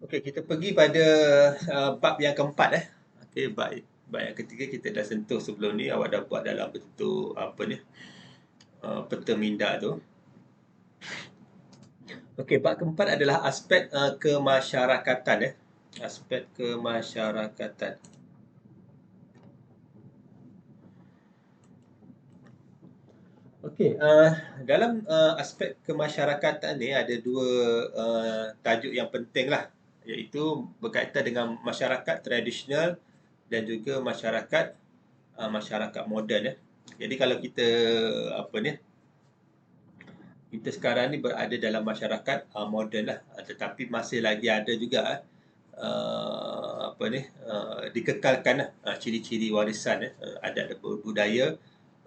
Okey, kita pergi pada bab yang keempat Okey, bab yang ketiga kita dah sentuh sebelum ni, awak dah buat dalam bentuk apa ni, peta minda tu. Okey, bab keempat adalah aspek kemasyarakatan Aspek kemasyarakatan. Okey, dalam aspek kemasyarakatan ni ada dua tajuk yang penting lah, iaitu berkaitan dengan masyarakat tradisional dan juga masyarakat moden Jadi kalau kita apa ni, kita sekarang ni berada dalam masyarakat moden lah, tetapi masih lagi ada juga apa ni, dikekalkan ciri-ciri warisan adat dan budaya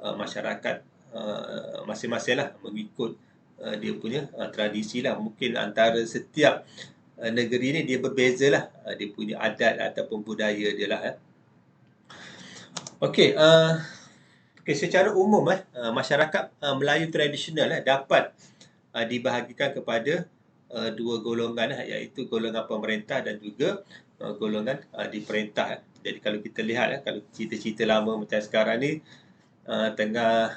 masyarakat masing-masing lah, mengikut dia punya tradisi lah. Mungkin antara setiap negeri ni dia berbeza lah, dia punya adat ataupun budaya dia lah Okey, secara umum masyarakat Melayu tradisional dapat dibahagikan kepada dua golongan iaitu golongan pemerintah dan juga golongan diperintah Jadi kalau kita lihat kalau cerita-cerita lama macam sekarang ni tengah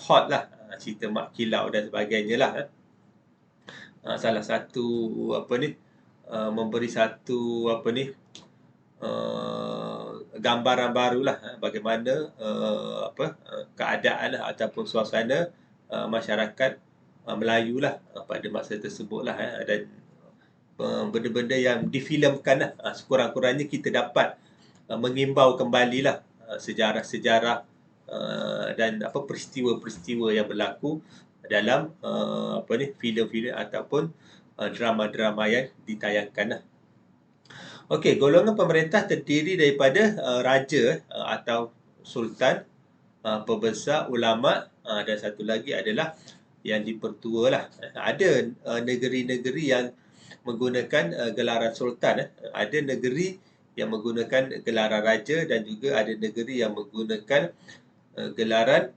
hot lah, cerita Mak Kilau dan sebagainya lah salah satu apa ni, memberi satu apa ni, gambaran barulah bagaimana keadaan ataupun suasana masyarakat Melayu lah pada masa tersebut lah dan benda-benda yang difilemkan lah. Sekurang-kurangnya kita dapat mengimbau kembali lah sejarah-sejarah dan peristiwa-peristiwa yang berlaku dalam apa ni, filem-filem ataupun drama-drama yang ditayangkan lah. Okey, golongan pemerintah terdiri daripada raja atau sultan, pembesar, ulama dan satu lagi adalah yang dipertua lah. Ada negeri-negeri yang menggunakan gelaran sultan Ada negeri yang menggunakan gelaran raja dan juga ada negeri yang menggunakan gelaran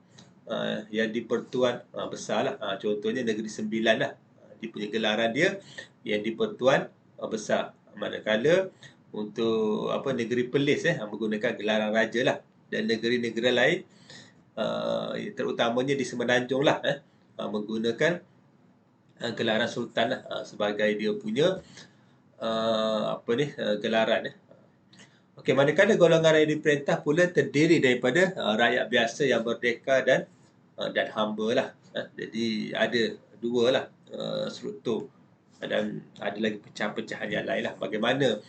yang di-Pertuan besar lah. Contohnya Negeri Sembilan lah. Dia punya gelaran dia yang di-Pertuan besar. Manakala untuk Negeri Perlis menggunakan gelaran raja lah. Dan negeri-negeri lain terutamanya di Semenanjung lah menggunakan gelaran sultan lah sebagai dia punya gelaran Okey, manakala golongan yang diperintah pula terdiri daripada rakyat biasa yang merdeka dan hamba lah jadi ada dua lah struktur dan ada lagi pecahan-pecahan yang lain lah bagaimana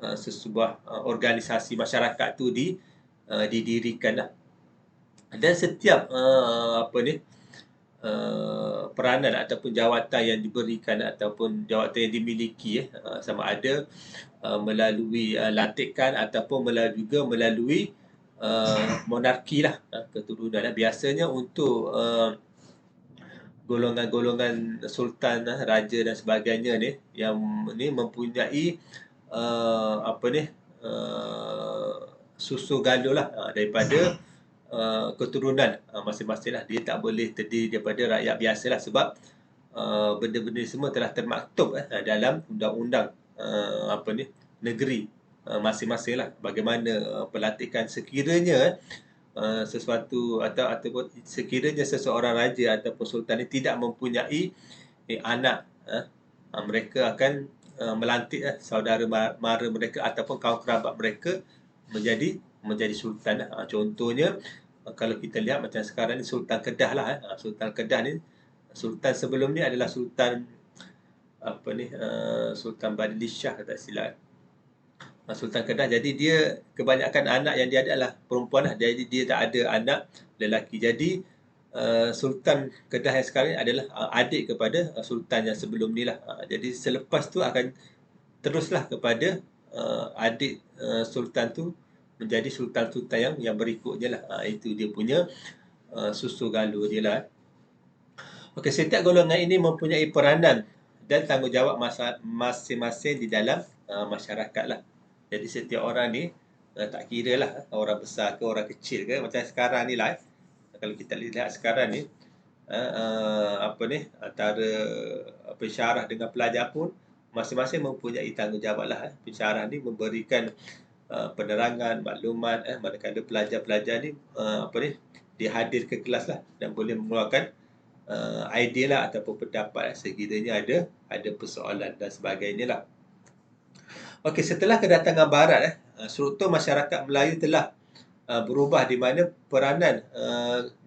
sesebuah organisasi masyarakat tu didirikan lah. Dan setiap peranan ataupun jawatan yang diberikan ataupun jawatan yang dimiliki sama ada melalui lantikan ataupun juga melalui monarki lah, keturunan biasanya untuk golongan-golongan sultan, raja dan sebagainya ni yang ni mempunyai susu galuh lah daripada keturunan masing-masing lah. Dia tak boleh terdiri daripada rakyat biasa lah sebab benda-benda semua telah termaktub dalam undang-undang negeri masing-masing lah. Bagaimana pelantikan sekiranya sesuatu ataupun sekiranya seseorang raja ataupun sultan ini tidak mempunyai anak mereka akan melantik saudara mara mereka ataupun kaum kerabat mereka menjadi sultan contohnya kalau kita lihat macam sekarang ni Sultan Kedah lah Sultan Kedah ni, sultan sebelum ni adalah Sultan Sultan Badli Shah tak silap Sultan Kedah. Jadi dia kebanyakan anak yang dia ada adalah perempuan lah. Jadi dia tak ada anak lelaki. Jadi Sultan Kedah yang sekarang ni adalah adik kepada Sultan yang sebelum ni lah. Jadi selepas tu akan teruslah kepada adik Sultan tu menjadi Sultan-Sultan yang berikutnya lah. Itu dia punya susu galuh dia lah. Okey, setiap golongan ini mempunyai peranan dan tanggungjawab masing-masing di dalam masyarakat lah. Jadi setiap orang ni tak kira lah orang besar ke orang kecil ke macam sekarang ni lah kalau kita lihat sekarang ni antara pensyarah dengan pelajar pun masing-masing mempunyai tanggungjawab lah. Pensyarah ni memberikan penerangan, maklumat, manakala pelajar-pelajar ni dia hadir ke kelas lah dan boleh mengeluarkan idea lah ataupun pendapat sekiranya ada persoalan dan sebagainya lah. Okey, setelah kedatangan Barat, struktur masyarakat Melayu telah berubah di mana peranan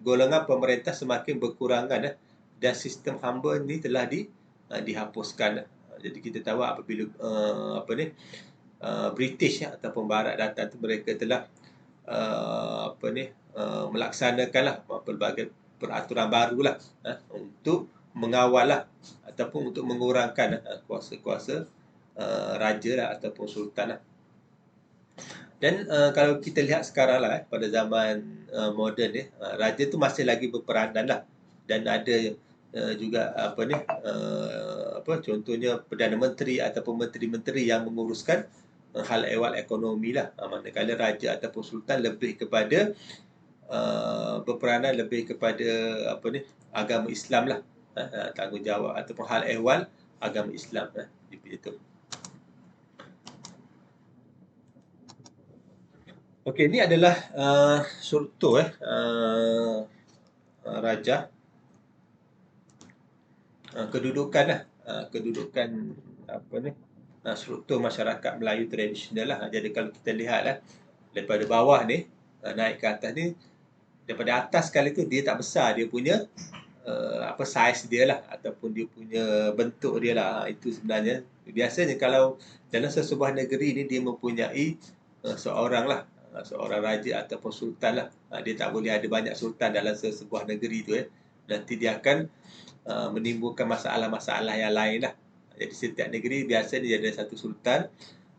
golongan pemerintah semakin berkurangan dan sistem hamba ni telah dihapuskan. Jadi kita tahu apabila British ataupun Barat datang tu, mereka telah melaksanakanlah pelbagai peraturan barulah untuk mengawal lah ataupun untuk mengurangkan kuasa-kuasa raja lah ataupun sultan lah. Dan kalau kita lihat sekarang lah pada zaman moden ni, raja tu masih lagi berperanan lah, dan ada juga contohnya Perdana Menteri ataupun menteri-menteri yang menguruskan hal ehwal ekonomi lah. Manakala raja ataupun sultan lebih kepada berperanan lebih kepada agama Islam lah, tanggungjawab ataupun hal ehwal agama Islam itu. Okey, ini adalah struktur raja, kedudukan lah, kedudukan struktur masyarakat Melayu tradisional lah. Jadi kalau kita lihat lah daripada bawah ni naik ke atas ni, daripada atas sekali tu dia tak besar, dia punya saiz dia lah ataupun dia punya bentuk dia lah. Itu sebenarnya biasanya kalau dalam sesebuah negeri ni dia mempunyai seorang raja ataupun sultan lah. Dia tak boleh ada banyak sultan dalam sesebuah negeri tu nanti dia akan menimbulkan masalah-masalah yang lain lah. Jadi setiap negeri biasanya dia ada satu sultan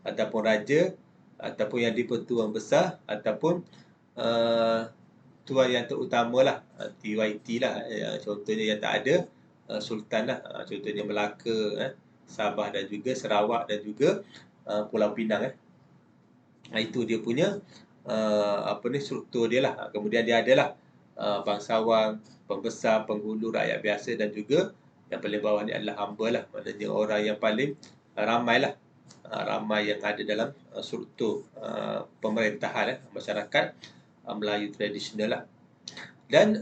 ataupun raja ataupun yang di-Pertuan Besar ataupun tuan yang terutama lah, TYT lah, contohnya yang tak ada sultan lah, contohnya Melaka, Sabah dan juga Sarawak dan juga Pulau Pinang. Itu dia punya struktur dia lah. Kemudian dia adalah bangsawan, pembesar, penghulu, rakyat biasa dan juga yang paling bawah ni adalah hamba lah. Maknanya orang yang paling ramai lah, ramai yang ada dalam struktur pemerintahan masyarakat Melayu tradisional lah. Dan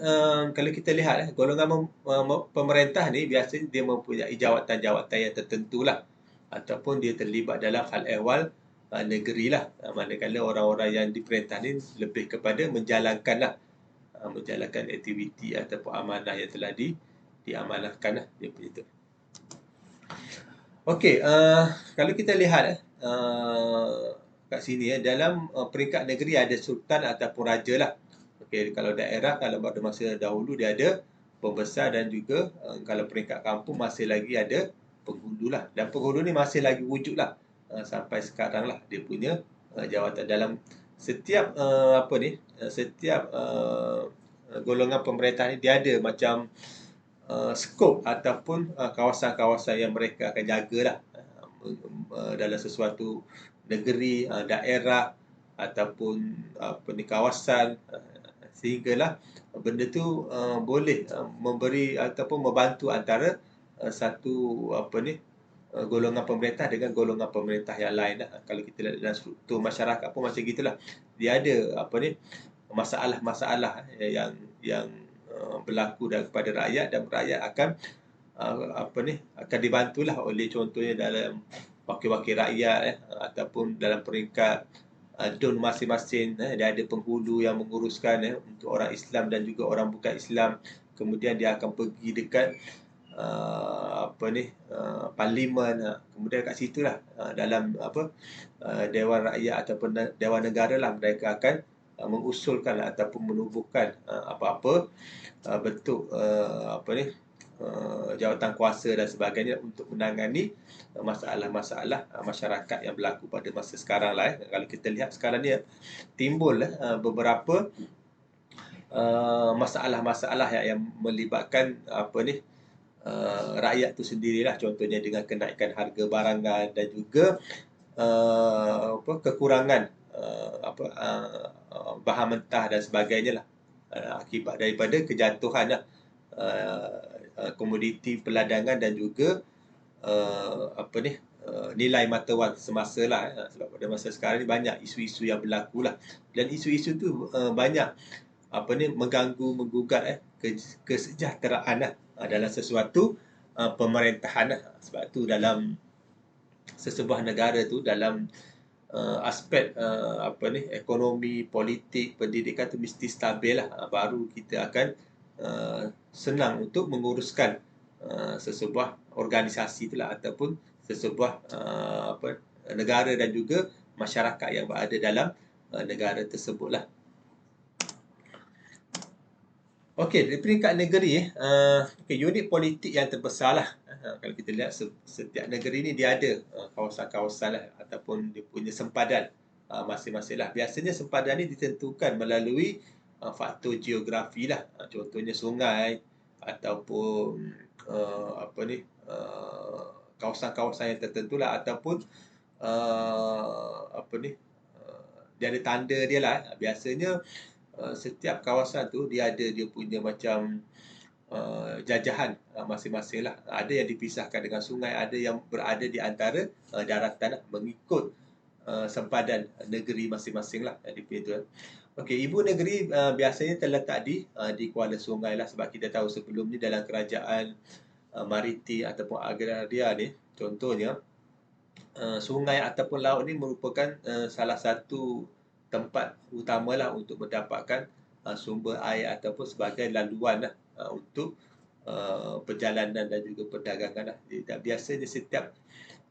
kalau kita lihat golongan pemerintah ni biasanya dia mempunyai jawatan-jawatan yang tertentu lah, ataupun dia terlibat dalam hal ehwal negeri lah. Manakala orang-orang yang diperintah ni lebih kepada menjalankan lah, menjalankan aktiviti ataupun amanah yang telah diamanahkan lah, dia punya itu. Okey, kalau kita lihat kat sini dalam peringkat negeri ada sultan ataupun raja lah. Okey, kalau daerah, kalau pada masa dahulu dia ada pembesar dan juga kalau peringkat kampung masih lagi ada penghulu lah. Dan penghulu ni masih lagi wujud lah sampai sekarang lah, dia punya jawatan dalam setiap setiap golongan pemerintah ni dia ada macam skop ataupun kawasan-kawasan yang mereka akan jagalah dalam sesuatu negeri, daerah ataupun kawasan, sehinggalah benda tu boleh memberi ataupun membantu antara satu golongan pemerintah dengan golongan pemerintah yang lain lah. Kalau kita lihat dalam struktur masyarakat pun macam gitulah, dia ada masalah-masalah yang berlaku kepada rakyat, dan rakyat akan akan dibantulah oleh contohnya dalam wakil-wakil rakyat ataupun dalam peringkat don masing-masing. Dia ada penghulu yang menguruskan untuk orang Islam dan juga orang bukan Islam. Kemudian dia akan pergi dekat parlimen. Kemudian kat situlah dalam Dewan Rakyat ataupun Dewan Negara lah, mereka akan mengusulkan ataupun menubuhkan apa-apa bentuk jawatan kuasa dan sebagainya untuk menangani masalah-masalah masyarakat yang berlaku pada masa sekarang lah. Kalau kita lihat sekarang ni timbul beberapa masalah-masalah yang melibatkan rakyat tu sendirilah, contohnya dengan kenaikan harga barangan dan juga kekurangan bahan mentah dan sebagainya lah, akibat daripada kejatuhan komoditi peladangan dan juga nilai mata wang semasa lah. Sebab pada masa sekarang ni banyak isu-isu yang berlaku lah. Dan isu-isu tu banyak mengganggu, menggugat kesejahteraan lah dalam sesuatu pemerintahan lah. Sebab tu dalam sesebuah negara tu, dalam aspek ekonomi, politik, pendidikan tu mesti stabil lah. Baru kita akan senang untuk menguruskan sesebuah organisasi tu lah, ataupun sesebuah negara dan juga masyarakat yang berada dalam negara tersebut lah. Okey, dari peringkat negeri, unit politik yang terbesar lah. Kalau kita lihat setiap negeri ni dia ada kawasan-kawasan lah, ataupun dia punya sempadan masing-masing lah. Biasanya sempadan ni ditentukan melalui faktor geografi lah. Contohnya sungai, ataupun kawasan-kawasan yang tertentu lah, ataupun dia ada tanda dia lah. Biasanya setiap kawasan tu dia ada dia punya macam jajahan masing-masing lah. Ada yang dipisahkan dengan sungai, ada yang berada di antara daratan lah, mengikut sempadan negeri masing-masing lah. Okey, ibu negeri biasanya terletak di Kuala Sungai lah, sebab kita tahu sebelum ni dalam kerajaan maritim ataupun agraria ni, contohnya sungai ataupun laut ni merupakan salah satu tempat utamalah untuk mendapatkan sumber air ataupun sebagai laluan lah untuk perjalanan dan juga perdagangan lah. Biasanya setiap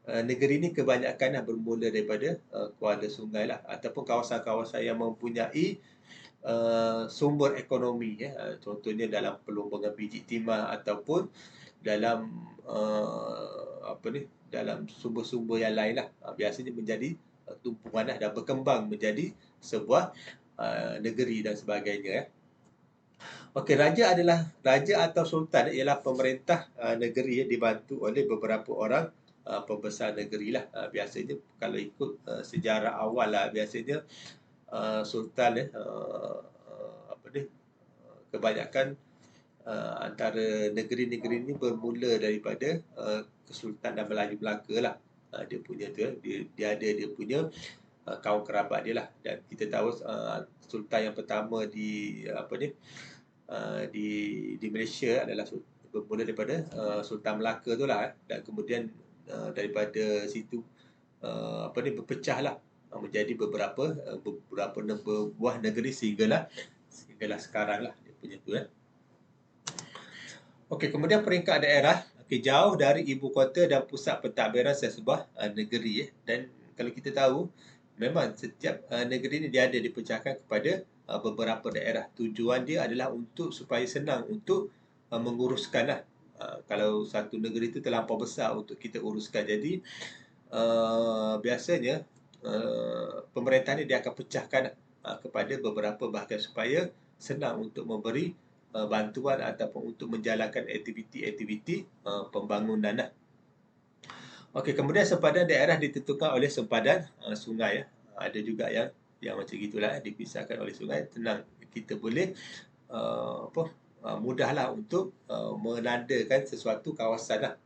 negeri ni kebanyakan lah bermula daripada Kuala Sungai lah, ataupun kawasan-kawasan yang mempunyai sumber ekonomi contohnya dalam perlombangan biji timah, ataupun dalam dalam sumber-sumber yang lain lah. Biasanya menjadi tumpuan lah dan berkembang menjadi sebuah negeri dan sebagainya. Okey, raja atau sultan ialah pemerintah negeri dibantu oleh beberapa orang pembesar negeri lah. Biasanya kalau ikut sejarah awal lah, biasanya sultan kebanyakan antara negeri-negeri ni bermula daripada Kesultanan Melayu Melaka lah. Dia punya tu dia ada dia punya kaum kerabat dia lah. Dan kita tahu sultan yang pertama di di Malaysia adalah bermula daripada Sultan Melaka tu lah. Dan kemudian daripada situ berpecah lah menjadi beberapa buah negeri sehinggalah sekarang lah dia punya tu. Okey, kemudian peringkat daerah. Okey, jauh dari ibu kota dan pusat pentadbiran sesebuah negeri. Dan kalau kita tahu, memang setiap negeri ni dia ada dipecahkan kepada beberapa daerah. Tujuan dia adalah untuk supaya senang untuk menguruskan lah. Kalau satu negeri itu terlampau besar untuk kita uruskan. Jadi, biasanya pemerintah ni dia akan pecahkan kepada beberapa bahagian supaya senang untuk memberi bantuan ataupun untuk menjalankan aktiviti-aktiviti pembangunan lah. Okey, kemudian sempadan daerah ditentukan oleh sempadan sungai. Ada juga yang macam gitulah, dipisahkan oleh sungai. Tenang, kita boleh mudahlah untuk menandakan sesuatu kawasan lah.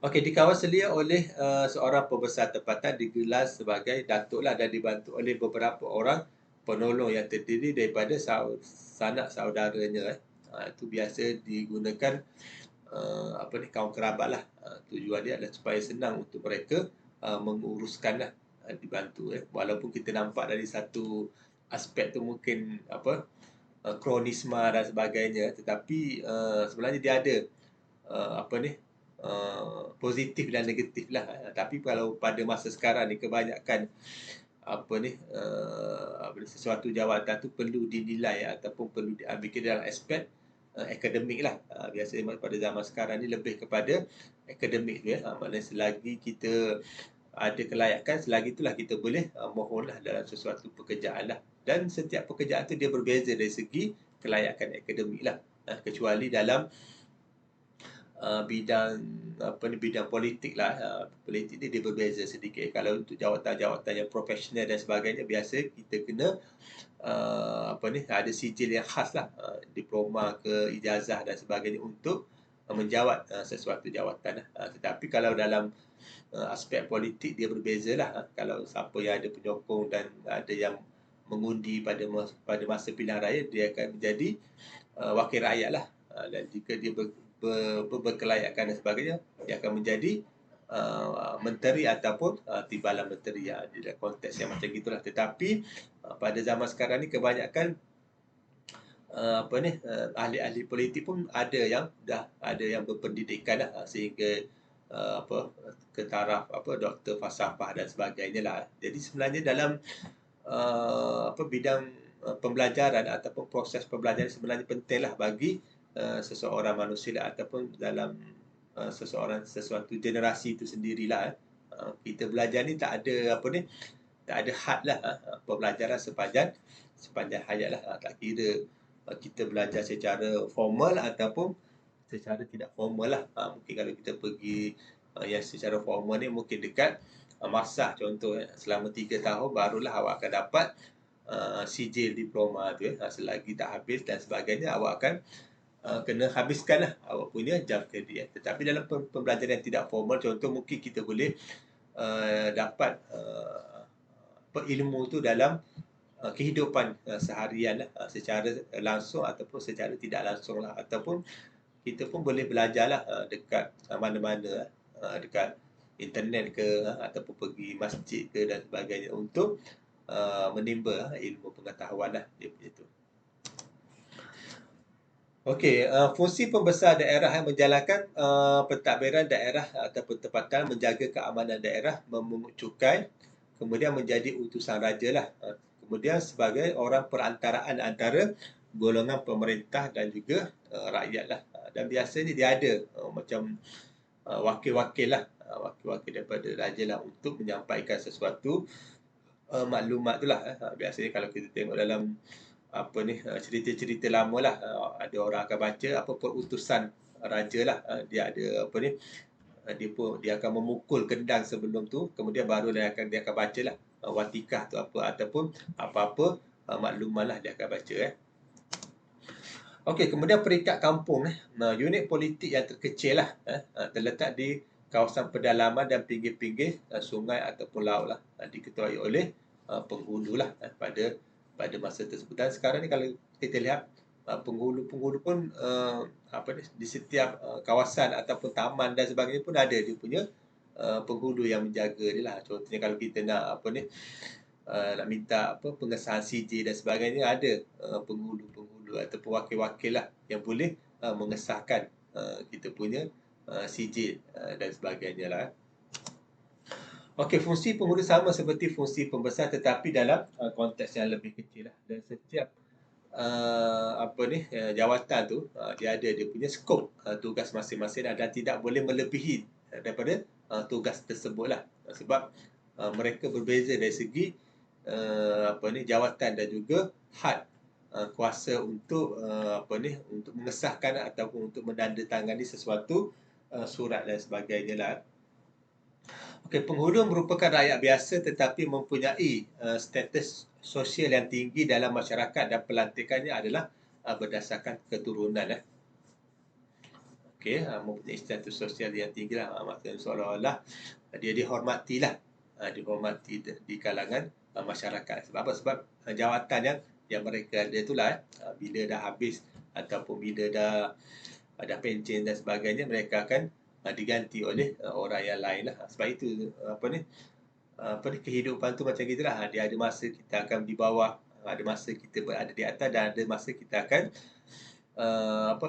Okey, dikawal selia oleh seorang pembesar tempatan, digelar sebagai datuk lah, dan dibantu oleh beberapa orang penolong yang terdiri daripada sanak saudaranya. Itu biasa digunakan kaum kerabat lah. Tujuan dia adalah supaya senang untuk mereka menguruskan lah, dibantu. Walaupun kita nampak dari satu aspek tu mungkin kronisma dan sebagainya, tetapi sebenarnya dia ada positif dan negatif lah. Tapi kalau pada masa sekarang ni kebanyakan sesuatu jawatan tu perlu dinilai ataupun perlu diambil ke dalam aspek akademik lah. Biasanya pada zaman sekarang ni lebih kepada akademik tu maknanya selagi kita ada kelayakan, selagi itulah kita boleh mohonlah dalam sesuatu pekerjaan lah. Dan setiap pekerjaan tu dia berbeza dari segi kelayakan akademik lah. Kecuali dalam bidang politik lah. Politik ni dia berbeza sedikit. Kalau untuk jawatan-jawatan yang profesional dan sebagainya, biasa kita kena ada sijil yang khas lah, diploma ke ijazah dan sebagainya untuk menjawat sesuatu jawatan. Tetapi kalau dalam aspek politik dia berbezalah. Kalau siapa yang ada penyokong dan ada yang mengundi pada masa pilihan raya, dia akan menjadi wakil rakyat lah. Dan jika dia berkelayakan dan sebagainya, dia akan menjadi menteri ataupun timbalan menteri di dalam konteks yang macam gitulah. Tetapi pada zaman sekarang ni kebanyakan ahli-ahli politik pun ada yang berpendidikan lah, sehingga ke taraf doktor falsafah dan sebagainya lah. Jadi sebenarnya dalam bidang pembelajaran ataupun proses pembelajaran sebenarnya pentinglah bagi seseorang manusia lah, ataupun dalam sesuatu generasi itu sendirilah. Kita belajar ni tak ada had lah. Pembelajaran sepanjang hayat lah. Tak kira kita belajar secara formal ataupun secara tidak formal lah. Mungkin kalau kita pergi yang secara formal ni mungkin dekat masah contoh, selama 3 tahun barulah awak akan dapat sijil diploma tu. Selagi tak habis dan sebagainya, awak akan kena habiskan lah awak punya jam kerja. Tetapi dalam pembelajaran yang tidak formal, contoh mungkin kita boleh dapat ilmu tu dalam kehidupan seharian lah, secara langsung ataupun secara tidak langsung lah. Ataupun kita pun boleh belajar lah dekat mana-mana, dekat internet ke, ataupun pergi masjid ke dan sebagainya, untuk menimba ilmu pengetahuan lah dia punya tu. Okey, fungsi pembesar daerah yang menjalankan pentadbiran daerah ataupun tempatan, menjaga keamanan daerah, memungut cukai, kemudian menjadi utusan raja lah. Kemudian sebagai orang perantaraan antara golongan pemerintah dan juga rakyat lah. Dan biasanya dia ada macam wakil-wakil lah, wakil-wakil daripada raja lah, untuk menyampaikan sesuatu maklumat tu lah. Biasanya kalau kita tengok dalam cerita-cerita lama lah, ada orang akan baca perutusan raja lah. Dia ada dia akan memukul kendang sebelum tu, kemudian baru dia akan baca lah watikah tu ataupun apa-apa maklumat lah dia akan baca. Okey, kemudian peringkat kampung. Unit politik yang terkecil lah, terletak di kawasan pedalaman dan pinggir-pinggir sungai ataupun laut lah, diketuai oleh penghulu lah pada masa tersebut. Dan sekarang ni kalau kita lihat penghulu pun di setiap kawasan ataupun taman dan sebagainya pun ada dia punya penghulu yang menjaga dia lah. Contohnya kalau kita nak nak minta pengesahan CJ dan sebagainya, ada penghulu ataupun wakil-wakil lah yang boleh mengesahkan kita punya CJ dan sebagainya lah. Okey, fungsi penghulu sama seperti fungsi pembesar, tetapi dalam konteks yang lebih kecil lah. Dan setiap jawatan tu dia ada dia punya skop tugas masing-masing dan tidak boleh melebihi daripada tugas tersebut lah. Sebab mereka berbeza dari segi jawatan dan juga had kuasa untuk untuk mengesahkan ataupun untuk menandatangani sesuatu surat dan sebagainya lah. Okey, penghulu merupakan rakyat biasa tetapi mempunyai status sosial yang tinggi dalam masyarakat, dan pelantikannya adalah berdasarkan keturunan. Okey, mempunyai status sosial yang tinggi lah, maksudnya seolah-olah dia dihormati di kalangan masyarakat. Sebab apa? Sebab jawatan yang mereka ada itulah bila dah habis ataupun bila dah pencen dan sebagainya, mereka akan diganti oleh orang yang lain lah. Sebab itu kehidupan tu macam gitulah. Dia ada masa kita akan di bawah, ada masa kita berada di atas, dan ada masa kita akan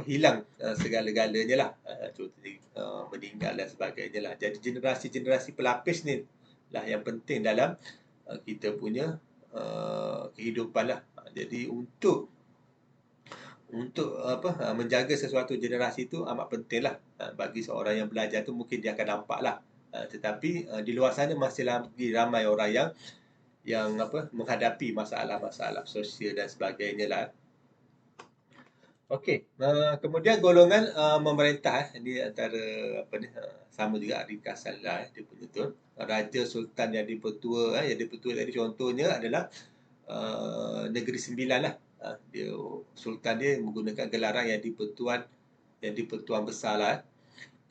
hilang segala-galanya lah. Contohnya meninggal dan sebagainya lah. Jadi generasi-generasi pelapis ni lah yang penting dalam kita punya kehidupan lah. Jadi untuk menjaga sesuatu generasi itu amat penting lah. Bagi seorang yang belajar tu mungkin dia akan nampak lah. Tetapi di luar sana masih lagi ramai orang yang menghadapi masalah-masalah sosial dan sebagainya lah. Okey, kemudian golongan memerintah, ini antara sama juga ringkasan lah dia punya tu. Raja Sultan yang dipertua, tadi contohnya adalah Negeri Sembilan lah. Sultan dia menggunakan gelaran yang di-Pertuan yang di-Pertuan Besar lah.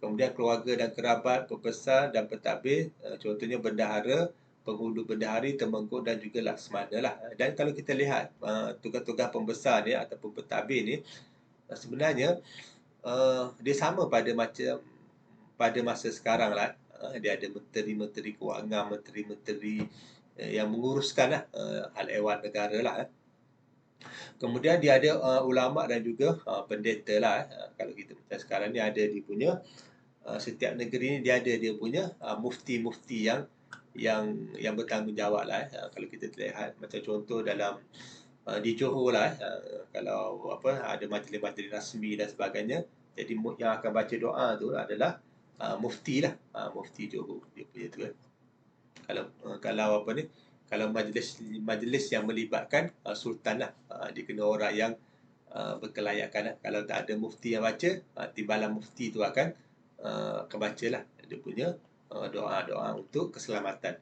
Kemudian keluarga dan kerabat, pembesar dan pentadbir, contohnya bendahara, penghulu bendahari, temenggung dan juga laksamana lah. Dan kalau kita lihat tugas-tugas pembesar ni ataupun pentadbir ni, sebenarnya dia sama pada masa sekarang lah. Dia ada menteri-menteri kewangan, menteri-menteri yang menguruskan lah, hal ehwal negara lah. Kemudian dia ada ulama dan juga pendeta lah. Kalau kita macam sekarang ni ada dia punya setiap negeri ni dia ada dia punya mufti-mufti yang bertanggungjawab lah. Kalau kita lihat macam contoh dalam di Johor lah, kalau ada majlis-majlis rasmi dan sebagainya, jadi yang akan baca doa tu adalah mufti lah, mufti Johor dia punya tu kan. Kalau kalau majlis yang melibatkan sultan lah, dia kena orang yang berkelayakan lah. Kalau tak ada mufti yang baca, timbalan mufti tu akan baca lah dia punya doa-doa untuk keselamatan.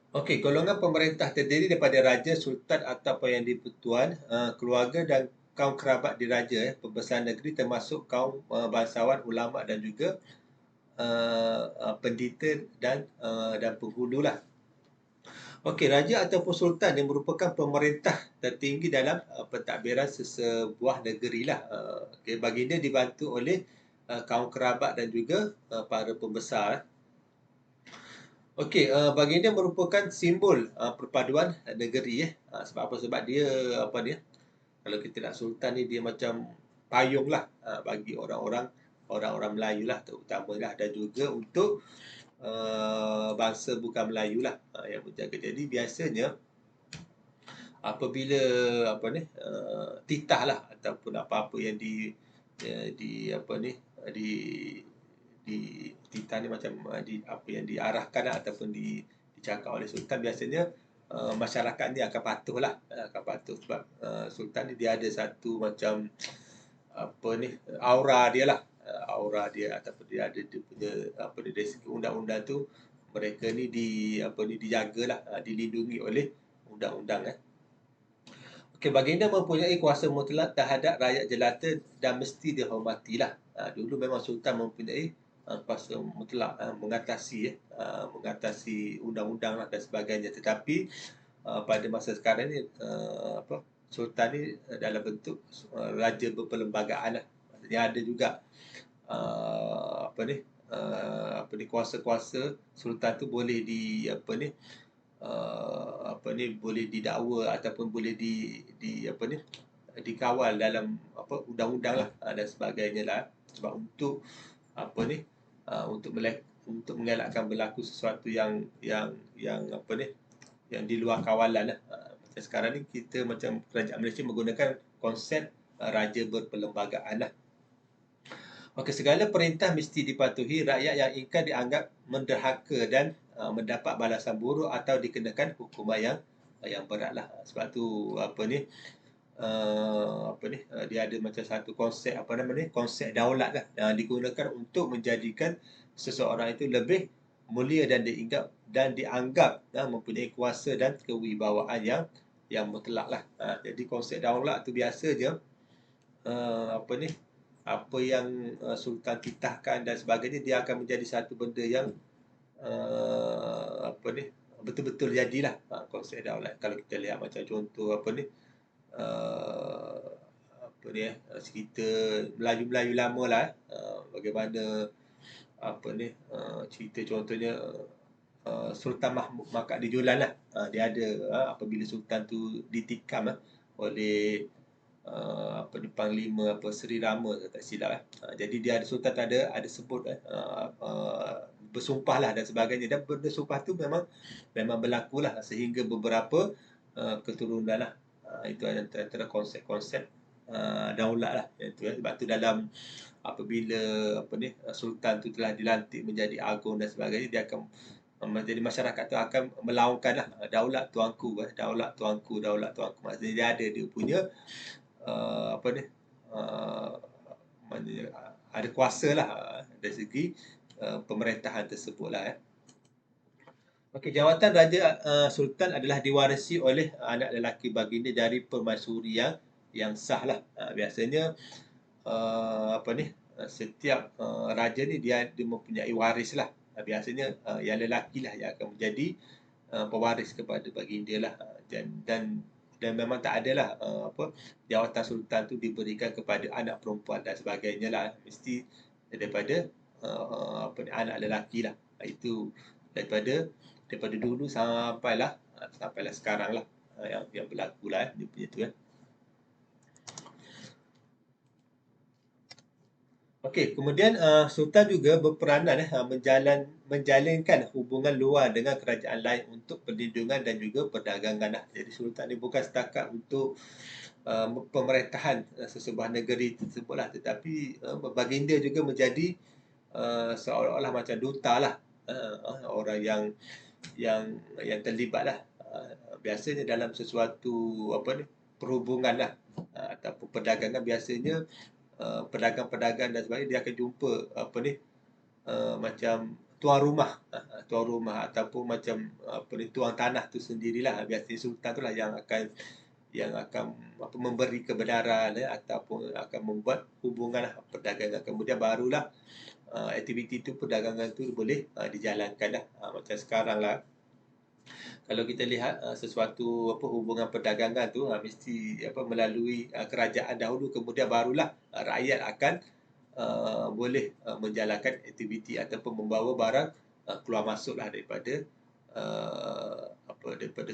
Okey, golongan pemerintah terdiri daripada raja, sultan ataupun yang di-Pertuan, keluarga dan kaum kerabat diraja, pembesar negeri termasuk kaum bangsawan, ulama dan juga pendeta dan penghulu lah. Okey, raja ataupun sultan yang merupakan pemerintah tertinggi dalam pentadbiran sesebuah negeri lah. Okey, baginda dibantu oleh kaum kerabat dan juga para pembesar. Okey, baginda merupakan simbol perpaduan negeri sebab apa? Sebab dia kalau kita nak sultan ni dia macam payung lah bagi orang-orang Melayu lah terutamanya, dan juga untuk bangsa bukan Melayu lah yang menjaga. Jadi biasanya apabila titah lah ataupun apa-apa yang di titah ni macam apa yang diarahkan lah, ataupun dicakap oleh sultan, biasanya masyarakat ni akan patuh lah, sebab sultan ni dia ada satu macam aura dia lah, ataupun dia ada dia punya dari segi undang-undang tu, mereka ni dijagalah, dilindungi oleh undang-undang. Okey, baginda mempunyai kuasa mutlak terhadap rakyat jelata dan mesti dihormatilah. Dulu memang sultan mempunyai kuasa mutlak mengatasi undang-undang lah dan sebagainya. Tetapi pada masa sekarang ni sultan ni dalam bentuk raja berperlembagaan lah. Maksudnya ada juga kuasa-kuasa sultan tu boleh boleh didakwa ataupun boleh dikawal dalam undang-undang lah dan sebagainya lah, sebab untuk untuk mengelakkan berlaku sesuatu yang di luar kawalan lah. Macam sekarang ni kita macam kerajaan Malaysia menggunakan konsep raja berperlembagaan lah. Okey, segala perintah mesti dipatuhi. Rakyat yang ingkar dianggap menderhaka dan mendapat balasan buruk atau dikenakan hukuman yang berat lah. Sebab tu dia ada macam satu konsep konsep daulat lah yang digunakan untuk menjadikan seseorang itu lebih mulia dan dianggap mempunyai kuasa dan kewibawaan yang mutlak lah. Jadi konsep daulat tu biasa je apa yang sultan titahkan dan sebagainya, dia akan menjadi satu benda yang betul-betul jadilah konsep daulat. Kalau kita lihat macam contoh cerita Melayu-Melayu lama lah, bagaimana cerita contohnya Sultan Mahmud Makak di Julan lah. Dia ada apabila sultan tu ditikam oleh Panglima Seri Rama, tak silap jadi dia ada sultan ada sebut bersumpah lah dan sebagainya, dan benda sumpah tu memang berlaku lah sehingga beberapa keturunan lah. Itu antara konsep-konsep daulat lah itu. Sebab tu dalam apabila sultan tu telah dilantik menjadi agung dan sebagainya, dia akan jadi masyarakat tu akan melaungkan lah daulat tuanku, daulat tuanku. Maksudnya dia ada dia punya ada kuasa lah dari segi pemerintahan tersebut lah. Okey, jawatan Raja Sultan adalah diwarisi oleh anak lelaki baginda dari permaisuri yang sah lah. Biasanya setiap raja ni dia mempunyai waris lah. Biasanya yang lelaki lah yang akan menjadi pewaris kepada baginda lah. Dan memang tak adalah jawatan sultan tu diberikan kepada anak perempuan dan sebagainya lah. Mesti daripada anak lelaki lah. Itu daripada dulu sampailah sekarang lah yang berlaku lah dia punya tu . Okey, kemudian sultan juga berperanan menjalinkan hubungan luar dengan kerajaan lain untuk perlindungan dan juga perdagangan lah. Jadi sultan ni bukan setakat untuk pemerintahan sesebuah negeri tersebut lah, tetapi baginda juga menjadi seolah-olah macam duta lah, orang yang terlibat lah. Biasanya dalam sesuatu perhubungan lah ataupun perdagangan, biasanya pedagang-pedagang dan sebagainya dia akan jumpa macam tuan rumah ataupun macam tuan tanah tu sendirilah. Biasanya sultan tu lah yang akan memberi kebenaran ataupun akan membuat hubungan lah, perdagangan. Kemudian barulah aktiviti tu, perdagangan tu boleh dijalankan lah. Macam sekarang lah, kalau kita lihat sesuatu hubungan perdagangan tu mesti melalui kerajaan dahulu, kemudian barulah rakyat akan boleh menjalankan aktiviti ataupun membawa barang keluar masuk lah daripada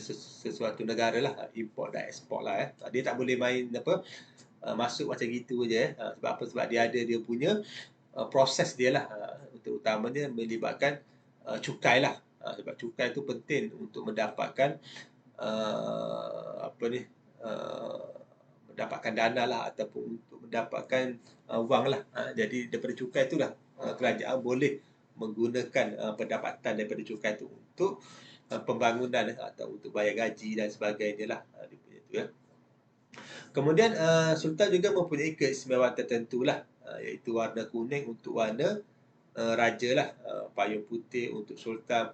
sesuatu negara lah, import dan ekspor lah. Dia tak boleh main masuk macam gitu je. Sebab apa? Sebab dia ada dia punya proses dia lah, terutamanya melibatkan cukai lah. Sebab cukai itu penting untuk mendapatkan mendapatkan dana lah ataupun untuk mendapatkan wang lah. Jadi daripada cukai itulah kerajaan boleh menggunakan pendapatan daripada cukai itu untuk pembangunan atau untuk bayar gaji dan sebagainya lah. Kemudian sultan juga mempunyai keistimewaan tertentu lah, iaitu warna kuning untuk warna raja lah, payung putih untuk sultan,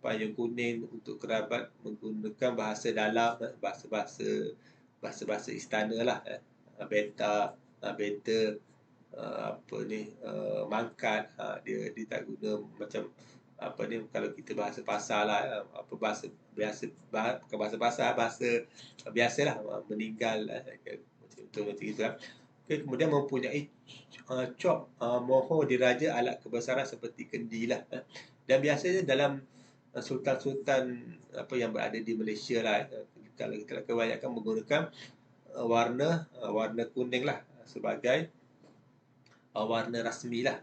payung kuning untuk kerabat, menggunakan bahasa dalam, bahasa istana lah, benta, mangkat. Dia tak guna macam kalau kita bahasa pasar lah, bahasa biasa, bukan bahasa pasar, bahasa biasalah, meninggal macam itu lah. Okay, kemudian mempunyai cop mohor diraja alat kebesaran seperti kendi lah. Dan biasanya dalam sultan-sultan yang berada di Malaysia lah, kalau kita kebanyakan menggunakan warna kuning lah sebagai warna rasmi lah,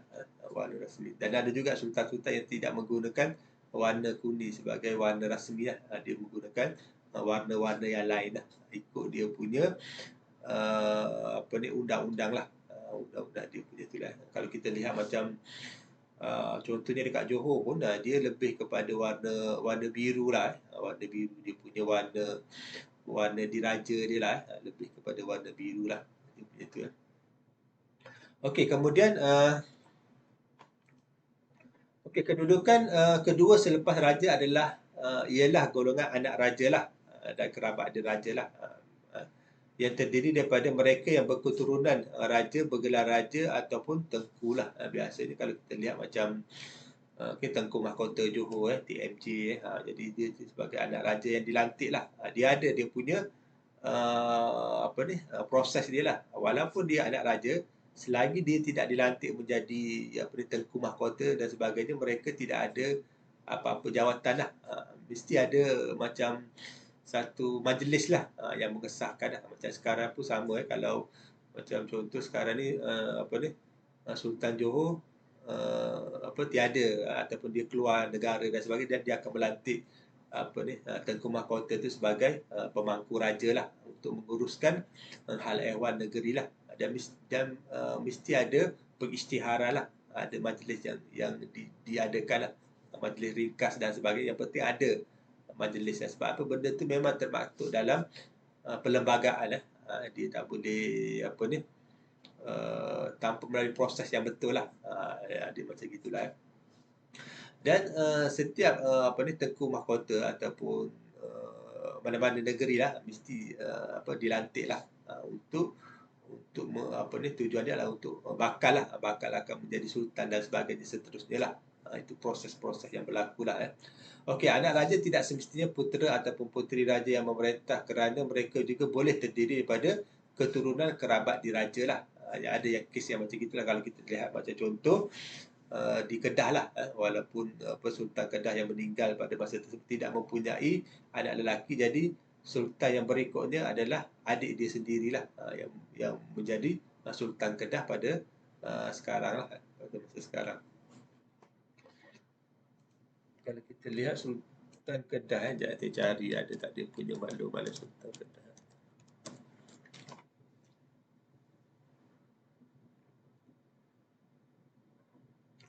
warna rasmi. Dan ada juga sultan-sultan yang tidak menggunakan warna kuning sebagai warna rasmi lah. Dia menggunakan warna-warna yang lain lah, ikut dia punya undang-undang lah, undang-undang dia punya tu lah. Kalau kita lihat macam contohnya dekat Johor pun dia lebih kepada warna biru lah, warna biru dia punya warna diraja dia lah, lebih kepada warna biru lah dia punya tu lah. Okey, kemudian kedudukan kedua selepas raja adalah ialah golongan anak raja lah, dan kerabat diraja lah, yang terdiri daripada mereka yang berketurunan raja, bergelar raja ataupun tengku lah. Biasanya kalau kita lihat macam Tengku Mahkota Johor, TMJ, jadi dia sebagai anak raja yang dilantik lah. Dia ada dia punya proses dia lah. Walaupun dia anak raja, selagi dia tidak dilantik menjadi Tengku Mahkota dan sebagainya, mereka tidak ada apa-apa jawatan lah. Mesti ada macam satu majlis lah yang mengesahkan lah. Macam sekarang pun sama, kalau macam contoh sekarang ni Sultan Johor tiada ataupun dia keluar negara dan sebagainya, dan dia akan melantik Tengku Mahkota itu sebagai pemangku raja lah untuk menguruskan hal ehwal negeri lah. Dan mesti ada pengisytiharan lah, ada majlis yang diadakan lah, majlis ringkas dan sebagainya. Yang penting ada majlis. Sebab apa? Benda tu memang termaktub dalam perlembagaan lah. Dia tak boleh tanpa melalui proses yang betul lah. Dia macam gitulah. Dan setiap tengku mahkota ataupun mana-mana negeri lah mesti dilantik lah untuk tujuan dia lah untuk bakal akan menjadi sultan dan sebagainya seterusnya lah. Itu proses-proses yang berlaku lah. Okey, anak raja tidak semestinya putera ataupun puteri raja yang memerintah, kerana mereka juga boleh terdiri daripada keturunan kerabat diraja lah. Ada yang kes yang macam itulah kalau kita lihat macam contoh di Kedah lah, walaupun Sultan Kedah yang meninggal pada masa tersebut tidak mempunyai anak lelaki, jadi sultan yang berikutnya adalah adik dia sendirilah yang menjadi Sultan Kedah pada sekarang lah, pada masa sekarang. Kalau kita lihat Sultan Kedah, kita cari ada tak dia punya maklum Sultan Kedah.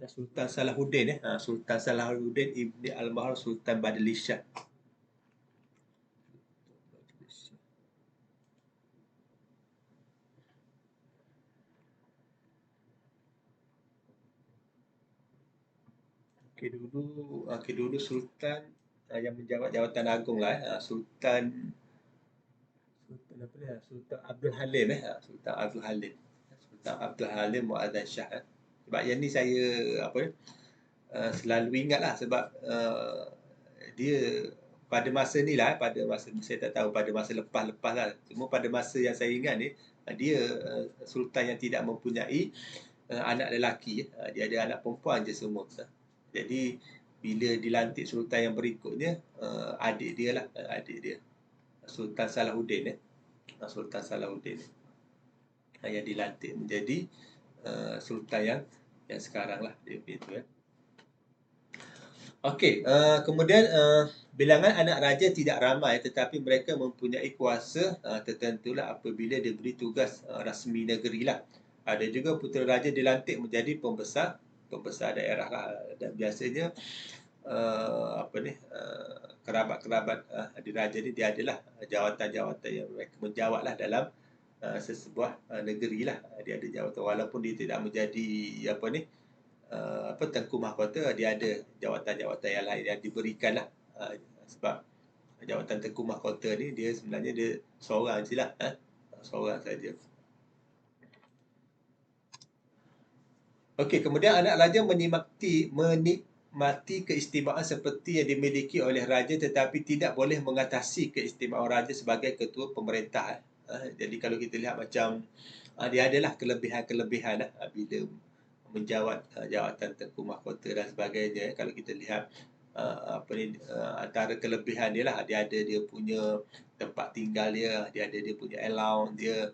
Sultan Salahuddin Sultan Salahuddin Ibni Al-Mahar Sultan Badli Shah. Dulu Sultan yang menjabat jawatan agung lah Sultan Abdul Halim Sultan Abdul Halim. Sultan Abdul Halim Muazzam Shah. Sebab yang ni saya selalu ingat lah sebab dia pada masa ni lah, pada masa saya tak tahu pada masa lepas-lepas lah. Cuma pada masa yang saya ingat ni dia sultan yang tidak mempunyai anak lelaki, dia ada anak perempuan je semua. Jadi bila dilantik sultan yang berikutnya, adik dia lah, adik dia Sultan Salahuddin Sultan Salahuddin yang dilantik menjadi sultan yang sekarang lah dia begitu. Okey, kemudian bilangan anak raja tidak ramai tetapi mereka mempunyai kuasa tertentulah apabila diberi tugas rasmi negeri lah. Ada juga putera raja dilantik menjadi pembesar daerah lah, dan biasanya kerabat-kerabat diraja ni dia adalah jawatan-jawatan yang mereka menjawat lah dalam sesebuah negeri lah. Dia ada jawatan walaupun dia tidak menjadi tengku mahkota, dia ada jawatan-jawatan yang lain yang diberikan lah. Sebab jawatan tengku mahkota ni dia sebenarnya dia seorang je lah, seorang saja. Okey, kemudian anak raja menikmati keistimewaan seperti yang dimiliki oleh raja tetapi tidak boleh mengatasi keistimewaan raja sebagai ketua pemerintah. Jadi kalau kita lihat macam dia adalah kelebihan-kelebihan bila menjawat jawatan tengku mahkota dan sebagainya. Kalau kita lihat antara kelebihan dia lah, dia ada dia punya tempat tinggal dia ada dia punya allowance dia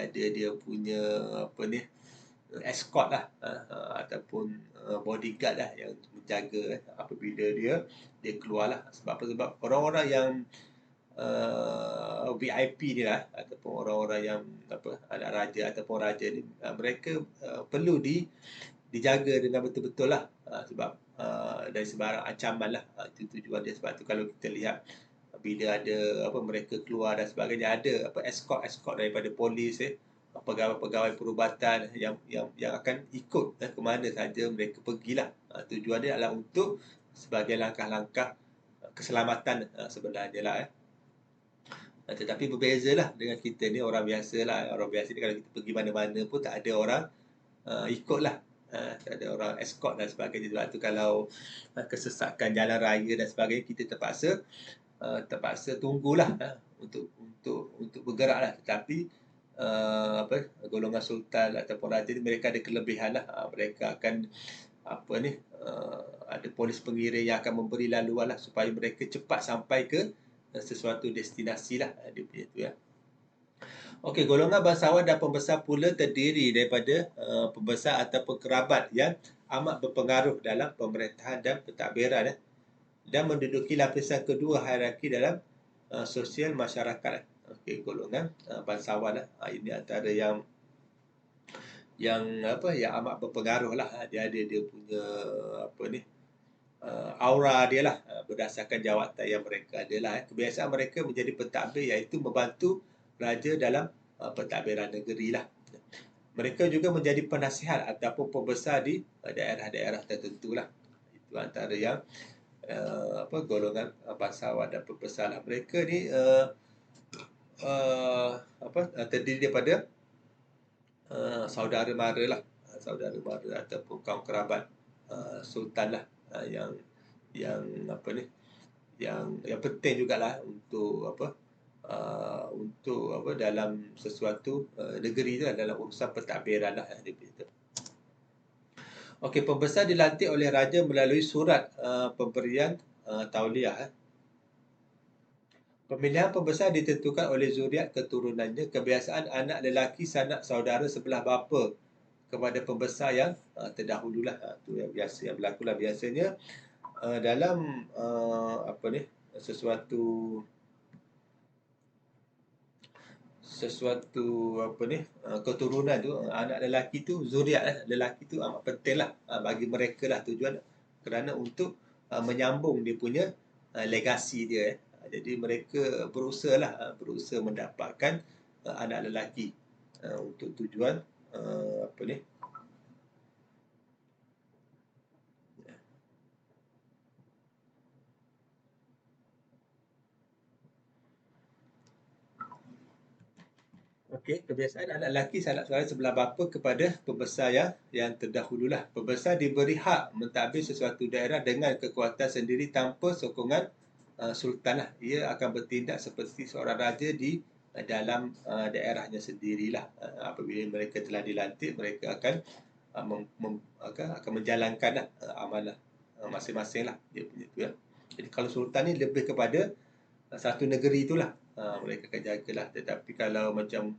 ada dia punya escort lah ataupun bodyguard lah yang menjaga apabila dia keluar lah. Sebab apa? Sebab orang-orang yang VIP ni lah ataupun orang-orang yang anak raja ataupun raja ni, mereka perlu dijaga dengan betul-betul lah sebab dari sebarang ancaman lah. Itu tujuan dia. Sebab tu kalau kita lihat bila ada mereka keluar dan sebagainya, ada escort daripada polis pegawai-pegawai perubatan yang akan ikut ke mana saja mereka pergilah. Tujuan dia adalah untuk sebagai langkah-langkah keselamatan sebenarnya lah. Tetapi berbezalah dengan kita ni orang biasa lah. Orang biasa ni kalau kita pergi mana-mana pun tak ada orang ikut lah. Tak ada orang escort dan sebagainya. Sebab tu kalau kesesakan jalan raya dan sebagainya, kita terpaksa tunggulah untuk bergerak lah. Tetapi golongan sultan ataupun raja ni mereka ada kelebihan lah. Mereka akan ada polis pengiring yang akan memberi laluan lah supaya mereka cepat sampai ke sesuatu destinasi lah dia punya tu ya. Okey, golongan bangsawan dan pembesar pula terdiri daripada pembesar ataupun kerabat yang amat berpengaruh dalam pemerintahan dan pentadbiran dan menduduki lapisan kedua hierarki dalam sosial masyarakat. Okey, golongan bangsawan lah. Ini antara yang amat berpengaruh lah. Dia ada dia punya aura dia lah berdasarkan jawatan yang mereka adalah. Kebiasaan mereka menjadi pentadbir iaitu membantu raja dalam pentadbiran negeri lah. Mereka juga menjadi penasihat ataupun pembesar di daerah-daerah tertentu lah. Itu antara yang golongan bangsawan dan pembesar lah. Mereka ni terdiri daripada saudara mara lah, saudara mara ataupun kaum kerabat sultan lah, yang apa ni, yang penting jugalah untuk dalam sesuatu negeri tu lah, dalam urusan pentadbiran lah dia begitu. Okey, pembesar dilantik oleh raja melalui surat pemberian tauliah. Pemilihan pembesar ditentukan oleh zuriat keturunannya. Kebiasaan anak lelaki sanak saudara sebelah bapa kepada pembesar yang terdahululah. Itu yang biasa yang berlaku lah biasanya dalam sesuatu keturunan tu, anak lelaki tu, zuriat lelaki tu amat penting lah bagi mereka lah. Tujuan kerana untuk menyambung dia punya legasi dia. Jadi mereka berusaha mendapatkan anak lelaki untuk tujuan Okey, kebiasaan anak lelaki sanak saudara sebelah bapa kepada pembesar yang terdahululah. Pembesar diberi hak mentadbir sesuatu daerah dengan kekuatan sendiri tanpa sokongan sultan lah. Ia akan bertindak seperti seorang raja di dalam daerahnya sendirilah. Apabila mereka telah dilantik, mereka akan akan menjalankan amanah masing-masing lah dia punya tu ya. Jadi kalau sultan ni lebih kepada satu negeri itulah mereka akan jagalah. Tetapi kalau macam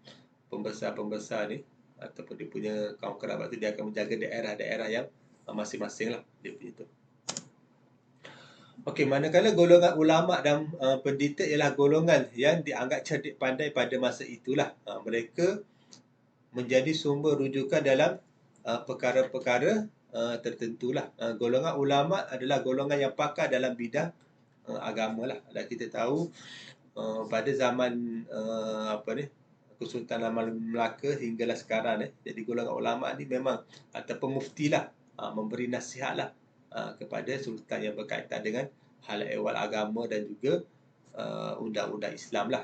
pembesar-pembesar ni ataupun dia punya kaum kerabat tu, dia akan menjaga daerah-daerah yang masing-masing lah dia punya tu. Okey, manakala golongan ulama dan pendeta ialah golongan yang dianggap cerdik pandai pada masa itulah. Mereka menjadi sumber rujukan dalam perkara-perkara tertentulah. Golongan ulama adalah golongan yang pakar dalam bidang agama lah. Dan kita tahu pada zaman Kesultanan Melaka hinggalah sekarang jadi golongan ulama ni memang ataupun mufti lah memberi nasihat lah kepada sultan yang berkaitan dengan hal ehwal agama dan juga undang-undang Islam lah.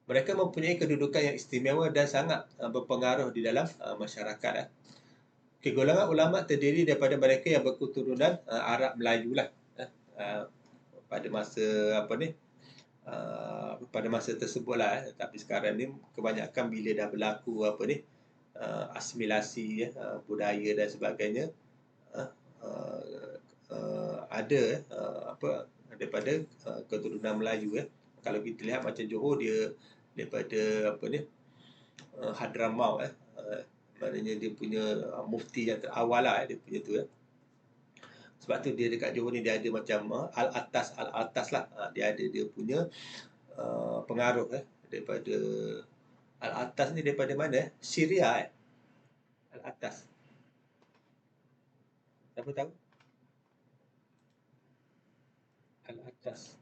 Mereka mempunyai kedudukan yang istimewa dan sangat berpengaruh di dalam masyarakat. Okay, golongan ulama terdiri daripada mereka yang berketurunan Arab Melayu lah. Pada masa pada masa tersebut lah. Tapi sekarang ni kebanyakan bila dah berlaku asimilasi budaya dan sebagainya, ada daripada keturunan Melayu. Kalau kita lihat macam Johor, dia daripada Hadramaut, maknanya dia punya mufti yang terawal lah dia punya tu. Sebab tu dia dekat Johor ni dia ada macam Al-Atas lah. Dia ada dia punya pengaruh daripada Al-Atas ni daripada mana? Syria. Al-Atas. Siapa tahu? Al-Atas.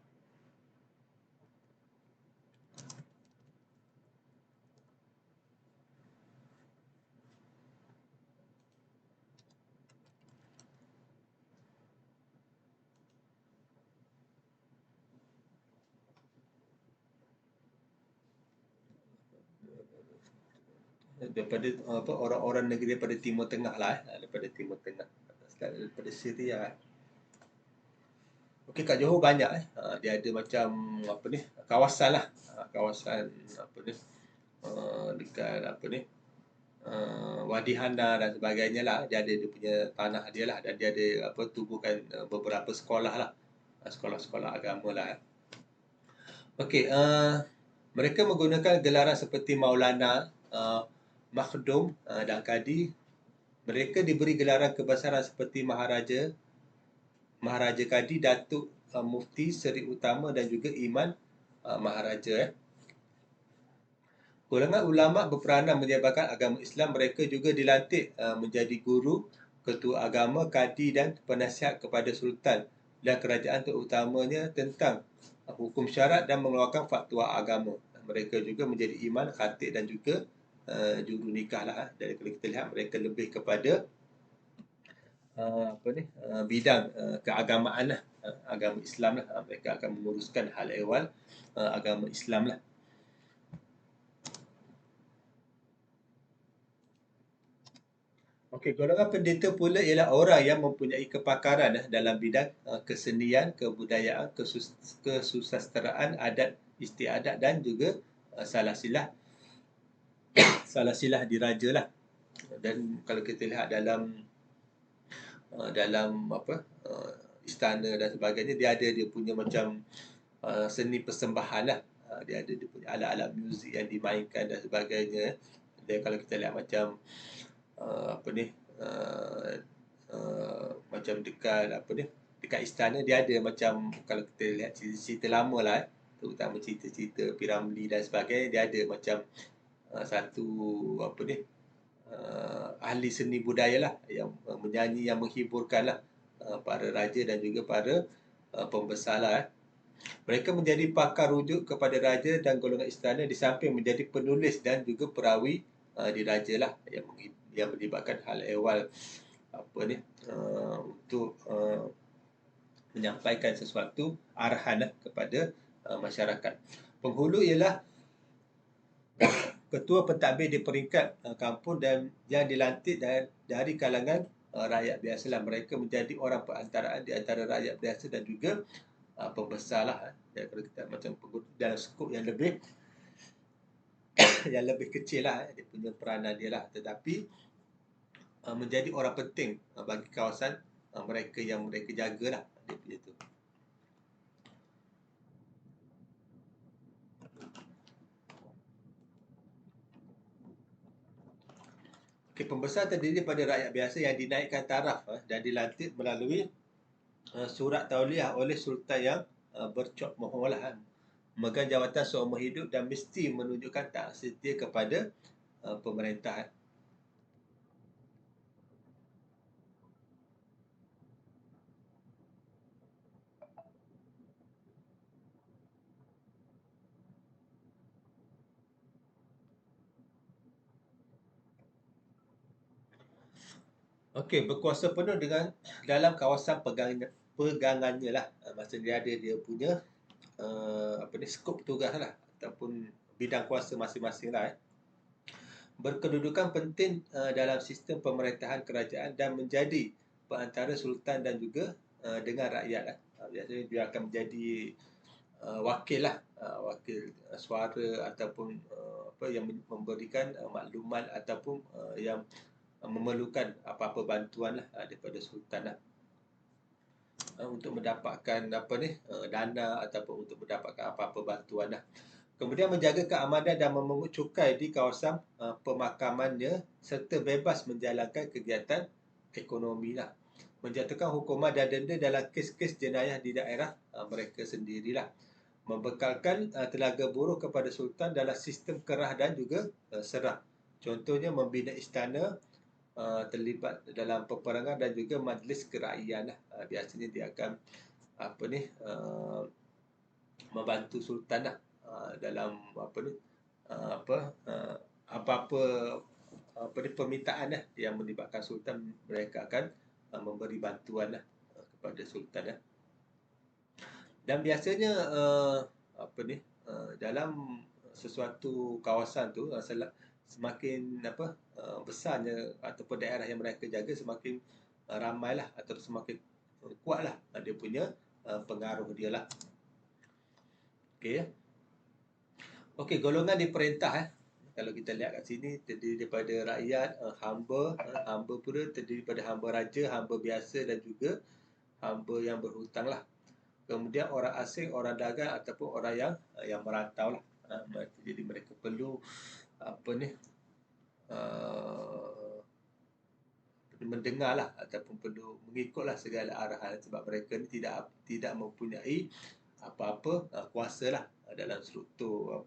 Daripada orang-orang negeri daripada Timur Tengah lah, daripada Timur Tengah, daripada Syria. Okey, kat Johor banyak dia ada macam kawasan lah, kawasan dekat Wadi Hana dan sebagainya lah. Dia ada dia punya tanah dia lah, dan dia ada tubuhkan beberapa sekolah lah, sekolah-sekolah agama lah. Okey, mereka menggunakan gelaran seperti Maulana, Makhdum dan Kadi. Mereka diberi gelaran kebesaran seperti Maharaja Kadi, Datuk Mufti, Seri Utama dan juga Iman Maharaja. Golongan ulama berperanan menyebarkan agama Islam. Mereka juga dilantik menjadi guru, ketua agama, kadi dan penasihat kepada sultan dan kerajaan, terutamanya tentang hukum syarat dan mengeluarkan fatwa agama. Mereka juga menjadi imam, khatib dan juga juru nikah lah. Dari kalau kita lihat, mereka lebih kepada bidang keagamaan lah, agama Islam lah. Mereka akan menguruskan hal ehwal agama Islam lah. Okey, golongan pendeta pula ialah orang yang mempunyai kepakaran dalam bidang kesenian, kebudayaan, kesusasteraan, adat istiadat dan juga salah silah diraja lah. Dan kalau kita lihat dalam istana dan sebagainya, dia punya macam seni persembahan lah. Dia punya alat-alat muzik yang dimainkan dan sebagainya. Dan kalau kita lihat macam macam dekat istana, dia ada macam, kalau kita lihat cerita lama lah, terutama cerita-cerita Piramli dan sebagainya, dia ada macam satu ahli seni budaya lah yang menyanyi, yang menghiburkan lah para raja dan juga para pembesar lah. Mereka menjadi pakar rujuk kepada raja dan golongan istana, di samping menjadi penulis dan juga perawi diraja lah, yang melibatkan hal ehwal untuk menyampaikan sesuatu arahan lah kepada masyarakat. Penghulu ialah ketua pentadbir di peringkat kampung dan yang dilantik dari kalangan rakyat biasalah. Mereka menjadi orang perantaraan di antara rakyat biasa dan juga pembesar lah. Ya, kalau kita macam dalam skop yang lebih yang lebih kecil lah, dia punya peranan dia lah, tetapi menjadi orang penting bagi kawasan mereka yang mereka jagalah, dia punya tu. Okay, pembesar terdiri daripada rakyat biasa yang dinaikkan taraf dan dilantik melalui surat tauliah oleh sultan yang bercop mohon lah, memegang jawatan seumur hidup dan mesti menunjukkan tak setia kepada pemerintahan. Okey, berkuasa penuh dalam kawasan pegangannya lah. Maksudnya dia punya skop tugas lah, ataupun bidang kuasa masing-masing lah. Berkedudukan penting dalam sistem pemerintahan kerajaan dan menjadi perantara sultan dan juga dengan rakyat lah. Biasanya dia akan menjadi wakil lah, wakil suara ataupun yang memberikan maklumat ataupun yang memerlukan apa-apa bantuan lah daripada sultan lah, untuk mendapatkan dana ataupun untuk mendapatkan apa-apa bantuan lah. Kemudian menjaga keamanan dan memungut cukai di kawasan pemakamannya serta bebas menjalankan kegiatan ekonomi lah. Menjatuhkan hukuman dan denda dalam kes-kes jenayah di daerah mereka sendirilah. Membekalkan tenaga buruh kepada sultan dalam sistem kerah dan juga serah. Contohnya membina istana, terlibat dalam peperangan dan juga majlis keraian lah. Biasanya dia akan membantu sultan lah dalam apa-apa permintaan lah yang melibatkan sultan. Mereka akan memberi bantuan lah kepada sultan lah. Dan biasanya dalam sesuatu kawasan tu, semakin besarnya ataupun daerah yang mereka jaga, semakin ramailah atau semakin kuatlah dia punya pengaruh dia lah. Okey, golongan diperintah kalau kita lihat kat sini, terdiri daripada rakyat, hamba pula terdiri daripada hamba raja, hamba biasa dan juga hamba yang berhutang lah. Kemudian orang asing, orang dagang ataupun orang yang merantau lah. Jadi mereka perlu mendengar lah ataupun perlu mengikutlah segala arahan, sebab mereka ni tidak mempunyai apa-apa kuasa lah dalam struktur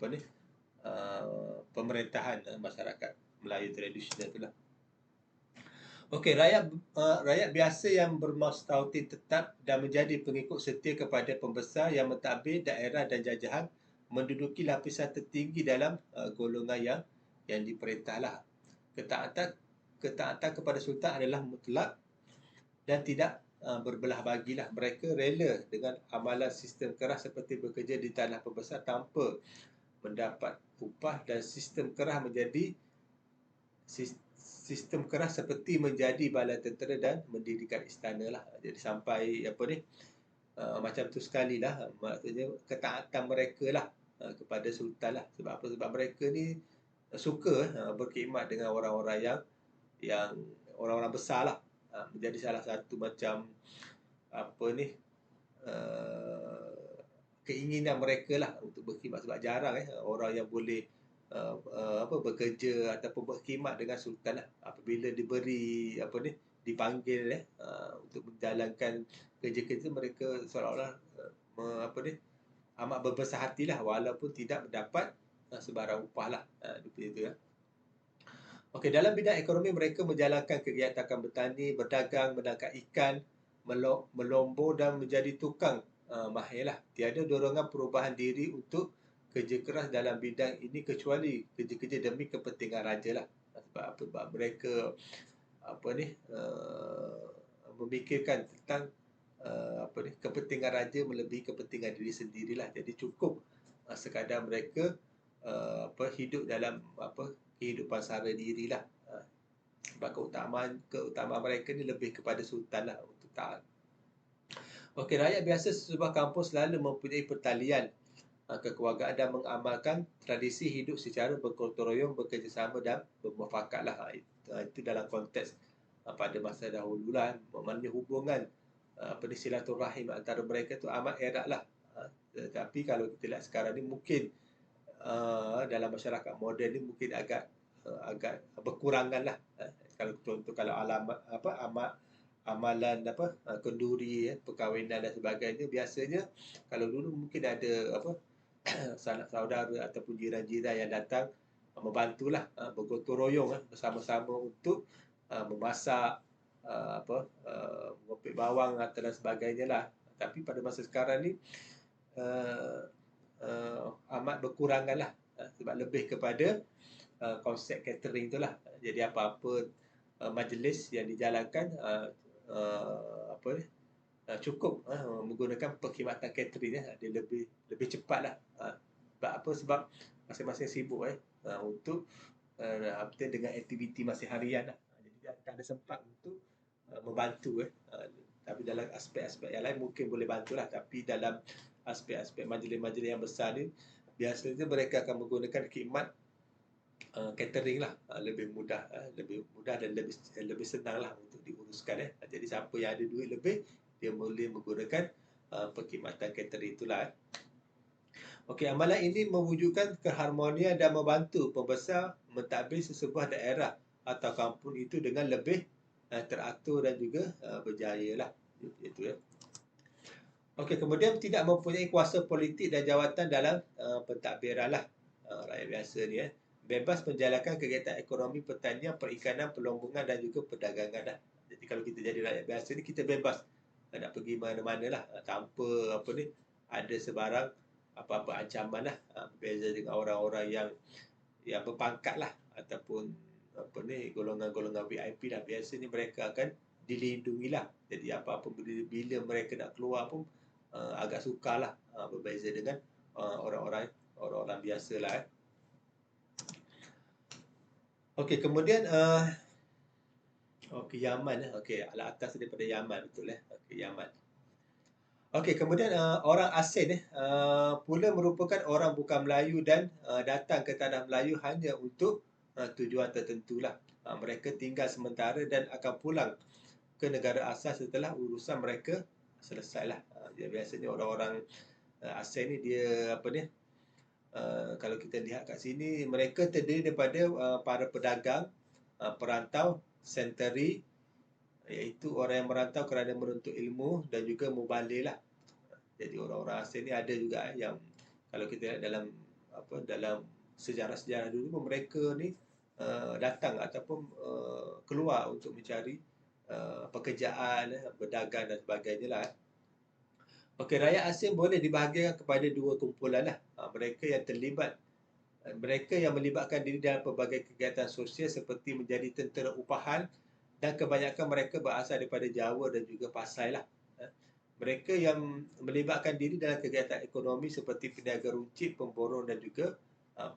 pemerintahan masyarakat Melayu tradisional tu lah. Okey, rakyat biasa yang bermastautin tetap dan menjadi pengikut setia kepada pembesar yang mentadbir daerah dan jajahan, menduduki lapisan tertinggi dalam golongan yang diperintah lah. Ketaatan kepada sultan adalah mutlak dan tidak berbelah bagilah. Mereka rela dengan amalan sistem keras seperti bekerja di tanah pembesar tanpa mendapat upah, dan sistem keras menjadi sistem keras seperti menjadi bala tentera dan mendirikan istana lah. Jadi sampai apa ni, macam tu sekali lah, maksudnya ketaatan mereka lah kepada sultan lah. Sebab apa? Sebab mereka ni suka berkhidmat dengan orang-orang yang orang-orang besar lah. Menjadi salah satu macam apa ni, uh, keinginan mereka lah untuk berkhidmat. Sebab jarang orang yang boleh apa bekerja ataupun berkhidmat dengan sultan lah, apabila diberi apa ni, dipanggil untuk menjalankan kerja-kerja, mereka seolah-olah apa ni, amat berbesar hatilah walaupun tidak mendapat sebarang upah lah, seperti itu ya. Okey, dalam bidang ekonomi mereka menjalankan kegiatan bertani, berdagang, menangkap ikan, melombor dan menjadi tukang mahir lah. Tiada dorongan perubahan diri untuk kerja keras dalam bidang ini kecuali kerja-kerja demi kepentingan raja lah. Sebab apa? Sebab mereka apa ni, memikirkan tentang apa ni, kepentingan raja melebihi kepentingan diri sendirilah. Jadi cukup sekadar mereka apa, hidup dalam apa, kehidupan sara dirilah. Sebab keutamaan mereka ni lebih kepada sultan lah untuk taat. Okey, rakyat biasa sebuah kampung selalu mempunyai pertalian kekeluargaan dan mengamalkan tradisi hidup secara bergotong royong, bekerjasama dan bermufakat lah. Itu dalam konteks pada masa dahulu lah. Maknanya hubungan apa ni, silaturahim antara mereka tu amat erat lah. Tapi kalau kita lihat sekarang ni mungkin dalam masyarakat moden ni mungkin agak berkurangan lah. Kalau contoh, kalau amalan apa, kenduri, perkahwinan dan sebagainya, biasanya kalau dulu mungkin ada apa, sanak saudara ataupun jiran-jiran yang datang membantulah, bergotong royong bersama-sama untuk memasak, apa, mengopek bawang dan sebagainya lah. Tapi pada masa sekarang ni amat berkurangan lah, sebab lebih kepada konsep catering itulah. Jadi apa-apa majlis yang dijalankan apa ni, cukup menggunakan perkhidmatan catering dia lebih cepat lah. Sebab apa? Sebab masing-masing sibuk untuk apa, dengan aktiviti masing harian lah. Jadi dia tak ada sempat untuk membantu tapi dalam aspek-aspek yang lain mungkin boleh bantulah, tapi dalam aspek-aspek majlis-majlis yang besar ni biasanya mereka akan menggunakan khidmat catering lah, lebih mudah dan lebih senang lah untuk diuruskan. Jadi siapa yang ada duit lebih, dia boleh menggunakan perkhidmatan catering itulah. Okey, amalan ini mewujudkan keharmonian dan membantu pembesar mentadbir sesebuah daerah atau kampung itu dengan lebih teratur dan juga berjaya lah. Itu ya. Okey, kemudian tidak mempunyai kuasa politik dan jawatan dalam pentadbiran lah. Rakyat biasa ni bebas menjalankan kegiatan ekonomi, pertanian, perikanan, pelombongan dan juga perdagangan lah. Jadi kalau kita jadi rakyat biasa ni, kita bebas nak pergi mana-mana lah, tanpa apa ni, ada sebarang apa-apa ancaman lah. Berbeza dengan orang-orang yang berpangkat lah, ataupun apa ni, golongan-golongan VIP lah. Biasanya mereka akan dilindungi lah. Jadi apa-apa bila mereka nak keluar pun agak sukar lah, berbeza dengan orang-orang biasa lah. Okey, kemudian okey, Yaman. Okey, ala atas daripada Yaman, betul okey, Yaman. Okey, kemudian orang asing pula merupakan orang bukan Melayu dan datang ke tanah Melayu hanya untuk tujuan tertentu lah. Mereka tinggal sementara dan akan pulang ke negara asal setelah urusan mereka selesai lah. Biasanya orang-orang asing ni dia apa ni, kalau kita lihat kat sini, mereka terdiri daripada para pedagang, perantau, senteri, iaitu orang yang merantau kerana menuntut ilmu, dan juga mubalir lah. Jadi orang-orang asing ni ada juga yang kalau kita lihat dalam sejarah-sejarah dulu, mereka ni datang ataupun keluar untuk mencari pekerjaan, berdagang dan sebagainya lah. Okey, rakyat asing boleh dibahagikan kepada dua kumpulan lah. Mereka yang melibatkan diri dalam pelbagai kegiatan sosial seperti menjadi tentera upahan dan kebanyakan mereka berasal daripada Jawa dan juga Pasai lah. Mereka yang melibatkan diri dalam kegiatan ekonomi seperti peniaga runcit, pemborong dan juga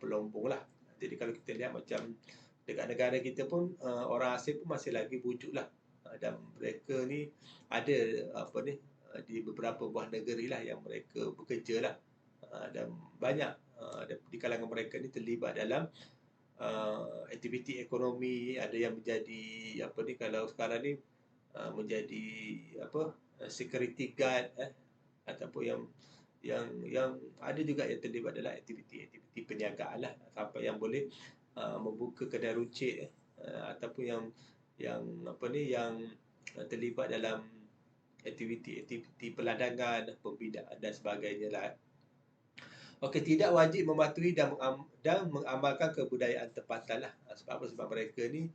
pelombong lah. Jadi kalau kita lihat macam dekat negara kita pun orang asing pun masih lagi wujud lah. Dan mereka ni ada di beberapa buah negeri lah yang mereka bekerja lah. Dan banyak di kalangan mereka ni terlibat dalam aktiviti ekonomi. Ada yang menjadi kalau sekarang ni menjadi security guard ataupun yang ada juga yang terlibat dalam aktiviti perniagaan lah, sampai yang boleh membuka kedai runcit ataupun yang terlibat dalam aktiviti peladangan, pembinaan dan sebagainya lah. Okey, tidak wajib mematuhi dan mengamalkan kebudayaan tempatan lah. Sebab apa? Sebab mereka ni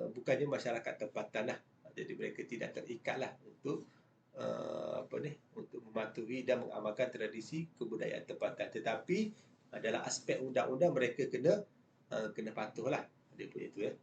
bukannya masyarakat tempatan lah. Jadi mereka tidak terikat lah untuk untuk mematuhi dan mengamalkan tradisi kebudayaan tempatan. Tetapi dalam aspek undang-undang mereka kena patuh lah. Dia punya itu ya.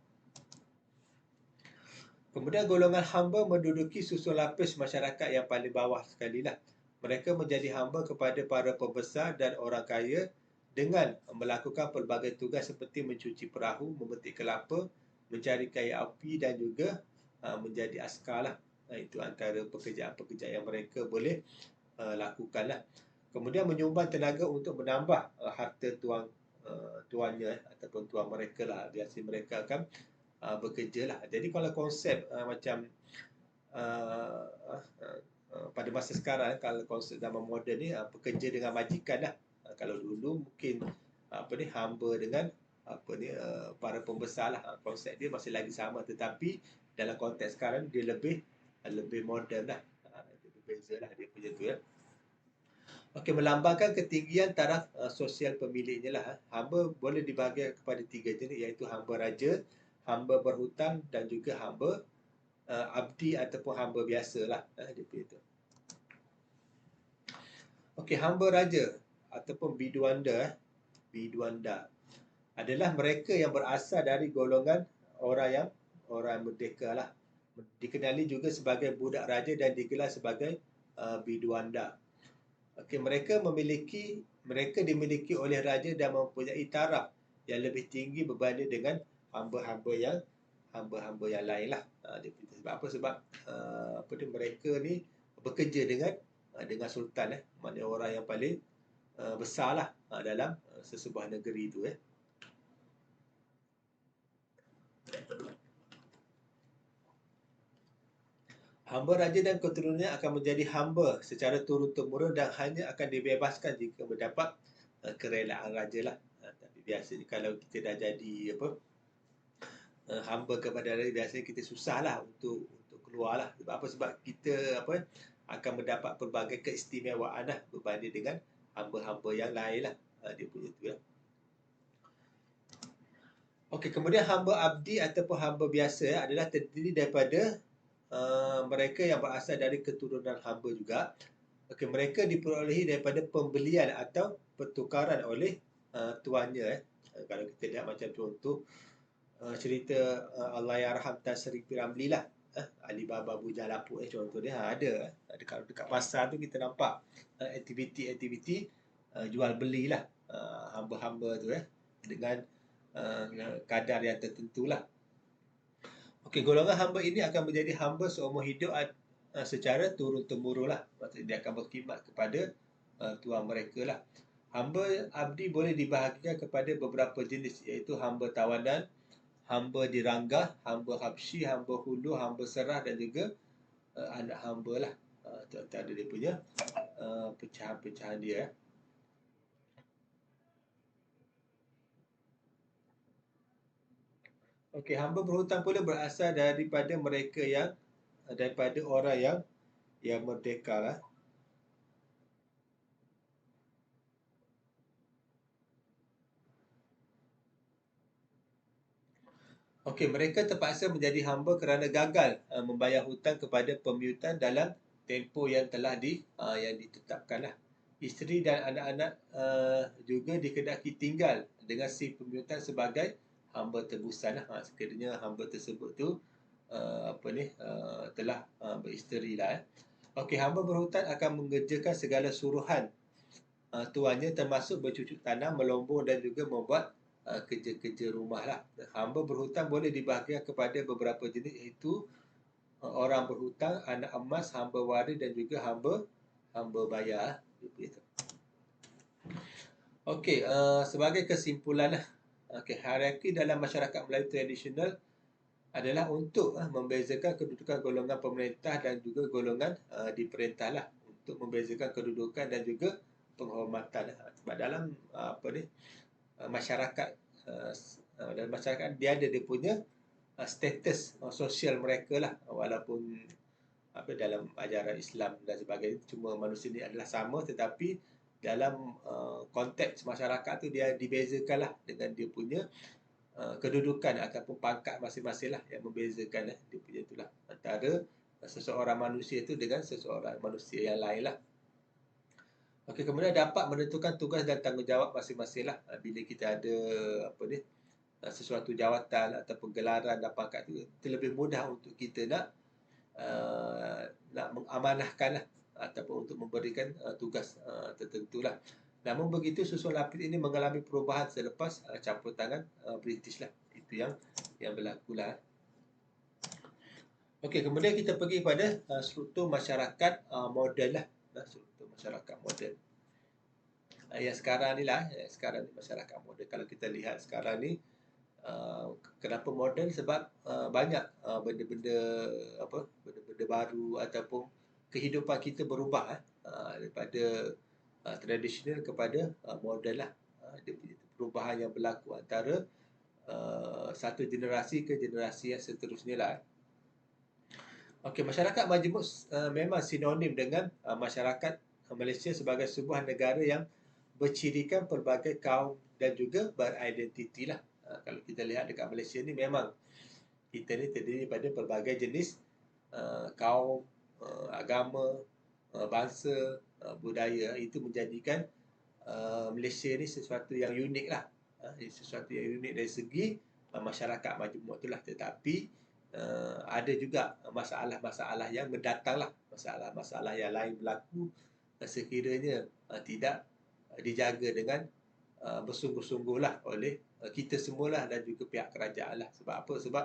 Kemudian golongan hamba menduduki susun lapis masyarakat yang paling bawah sekali lah. Mereka menjadi hamba kepada para pembesar dan orang kaya dengan melakukan pelbagai tugas seperti mencuci perahu, memetik kelapa, mencari kayu api dan juga menjadi askar lah. Itu antara pekerjaan-pekerjaan yang mereka boleh lakukan lah. Kemudian menyumbang tenaga untuk menambah harta tuannya ataupun tuan mereka lah. Biasa mereka akan bekerja lah. Jadi kalau konsep macam pada masa sekarang, kalau konsep zaman moden ni pekerja dengan majikan lah. Kalau dulu mungkin hamba dengan para pembesar lah. Konsep dia masih lagi sama, tetapi dalam konteks sekarang dia lebih moden lah. Dia berbeza lah dia punya tu ya. Okey, melambangkan ketinggian taraf sosial pemiliknya lah. Hamba boleh dibahagi kepada 3 jenis, iaitu hamba raja, hamba berhutang dan juga hamba abdi ataupun hamba biasa lah. Dia punya tu. Okey, hamba raja ataupun biduanda adalah mereka yang berasal dari golongan orang merdeka lah. Dikenali juga sebagai budak raja dan digelar sebagai biduanda. Okey, mereka dimiliki oleh raja dan mempunyai taraf yang lebih tinggi berbanding dengan hamba-hamba yang lain lah. Sebab apa? Sebab mereka ni bekerja dengan sultan maknanya orang yang paling besar lah dalam sesebuah negeri itu Hamba raja dan keturunannya akan menjadi hamba secara turun-temurun dan hanya akan dibebaskan jika mendapat kerelaan raja lah. Tapi biasanya kalau kita dah jadi hamba kepada raja, biasanya kita susah lah untuk keluar lah. Sebab apa? Sebab kita akan mendapat pelbagai keistimewaan lah berbanding dengan hamba-hamba yang lain lah. Dia punya tu ya. Okey, kemudian hamba abdi ataupun hamba biasa adalah terdiri daripada mereka yang berasal dari keturunan hamba juga. Okey, mereka diperolehi daripada pembelian atau pertukaran oleh tuannya. Kalau kita lihat macam contoh cerita Allahyarham Tan Sri P. Ramlee lah, Alibaba Bujang Lapuk contoh dia ada dekat pasar tu kita nampak aktiviti jual belilah hamba-hamba tu dengan kadar yang tertentu lah. Okey, golongan hamba ini akan menjadi hamba seumur hidup secara turun-temurun lah. Maksudnya dia akan berkhidmat kepada tuan mereka lah. Hamba abdi boleh dibahagikan kepada beberapa jenis, iaitu hamba tawanan, hamba diranggah, hamba habsyi, hamba hulu, hamba serah dan juga anak hamba lah. Itu ada dia punya pecahan-pecahan dia. Okey, hamba berhutang pula berasal daripada mereka daripada orang yang merdeka lah. Okey, mereka terpaksa menjadi hamba kerana gagal membayar hutang kepada pemiutan dalam tempoh yang telah yang ditetapkan lah. Isteri dan anak-anak juga dikehendaki tinggal dengan si pemiutan sebagai hamba tebusan lah. Sekiranya hamba tersebut tu telah beristeri lah. Okey, hamba berhutan akan mengerjakan segala suruhan tuannya, termasuk bercucuk tanam, melombong dan juga membuat kerja-kerja rumah lah. Hamba berhutang boleh dibahagikan kepada beberapa jenis, iaitu orang berhutang, anak emas, hamba waris dan juga hamba bayar. Okey, sebagai kesimpulan lah, hierarki dalam masyarakat Melayu tradisional adalah untuk membezakan kedudukan golongan pemerintah dan juga golongan diperintah lah, untuk membezakan kedudukan dan juga penghormatan lah. Sebab dalam masyarakat, dalam masyarakat dia ada dia punya status sosial mereka lah, walaupun dalam ajaran Islam dan sebagainya, cuma manusia ni adalah sama, tetapi dalam konteks masyarakat tu dia dibezakanlah dengan dia punya kedudukan ataupun pangkat masing-masing lah, yang membezakan dia punya itulah antara seseorang manusia itu dengan seseorang manusia yang lain lah. Okey, kemudian dapat menentukan tugas dan tanggungjawab masing-masing lah. Bila kita ada sesuatu jawatan ataupun gelaran dan pangkat itu lebih mudah untuk kita nak mengamanahkan lah, ataupun untuk memberikan tugas tertentu lah. Namun begitu, susun lapis ini mengalami perubahan selepas campur tangan British lah. Itu yang berlaku lah. Okey, kemudian kita pergi pada struktur masyarakat moden lah. Struktur masyarakat moden. Yang sekarang ni lah, sekarang ni masyarakat moden. Kalau kita lihat sekarang ni, kenapa moden? Sebab banyak benda-benda benda-benda baru ataupun kehidupan kita berubah daripada tradisional kepada moden lah. Dia punya perubahan yang berlaku antara satu generasi ke generasi yang seterusnya lah. Okey, masyarakat majmuk memang sinonim dengan masyarakat Malaysia sebagai sebuah negara yang bercirikan pelbagai kaum dan juga beridentiti lah. Kalau kita lihat dekat Malaysia ni, memang kita ni terdiri pada pelbagai jenis kaum, agama, bangsa, budaya. Itu menjadikan Malaysia ni sesuatu yang unik lah. Sesuatu yang unik dari segi masyarakat majmuk itulah. Tetapi ada juga masalah-masalah yang mendatang lah. Masalah-masalah yang lain berlaku sekiranya tidak dijaga dengan bersungguh-sungguh lah oleh kita semualah dan juga pihak kerajaan lah. Sebab apa? Sebab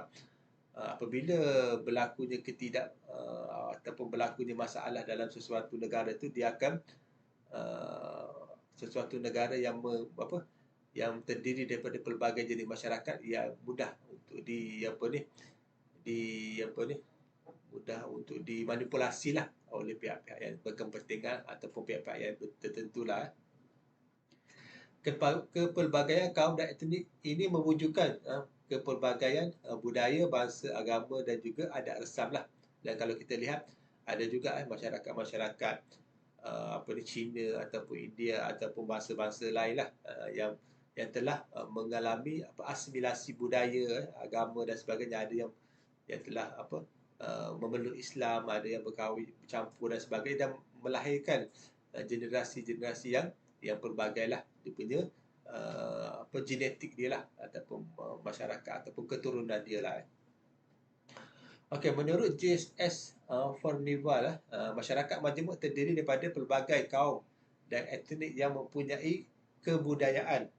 apabila berlakunya ataupun berlakunya masalah dalam sesuatu negara itu, dia akan sesuatu negara yang yang terdiri daripada pelbagai jenis masyarakat, yang mudah untuk mudah untuk dimanipulasi lah oleh pihak-pihak yang berkepentingan ataupun pihak-pihak yang tertentu lah. Kepelbagaian kaum dan etnik ini mewujudkan kepelbagaian budaya, bangsa, agama dan juga adat resam lah. Dan kalau kita lihat, ada juga masyarakat-masyarakat Cina ataupun India ataupun bangsa-bangsa lain lah yang telah mengalami asimilasi budaya, agama dan sebagainya. Ada yang telah memeluk Islam, ada yang berkahwin bercampur dan sebagainya, dan melahirkan generasi-generasi yang pelbagai lah dia punya genetik dia lah, ataupun masyarakat ataupun keturunan dia lah. Okey, menurut JSS Fornival lah, masyarakat majmuk terdiri daripada pelbagai kaum dan etnik yang mempunyai kebudayaan,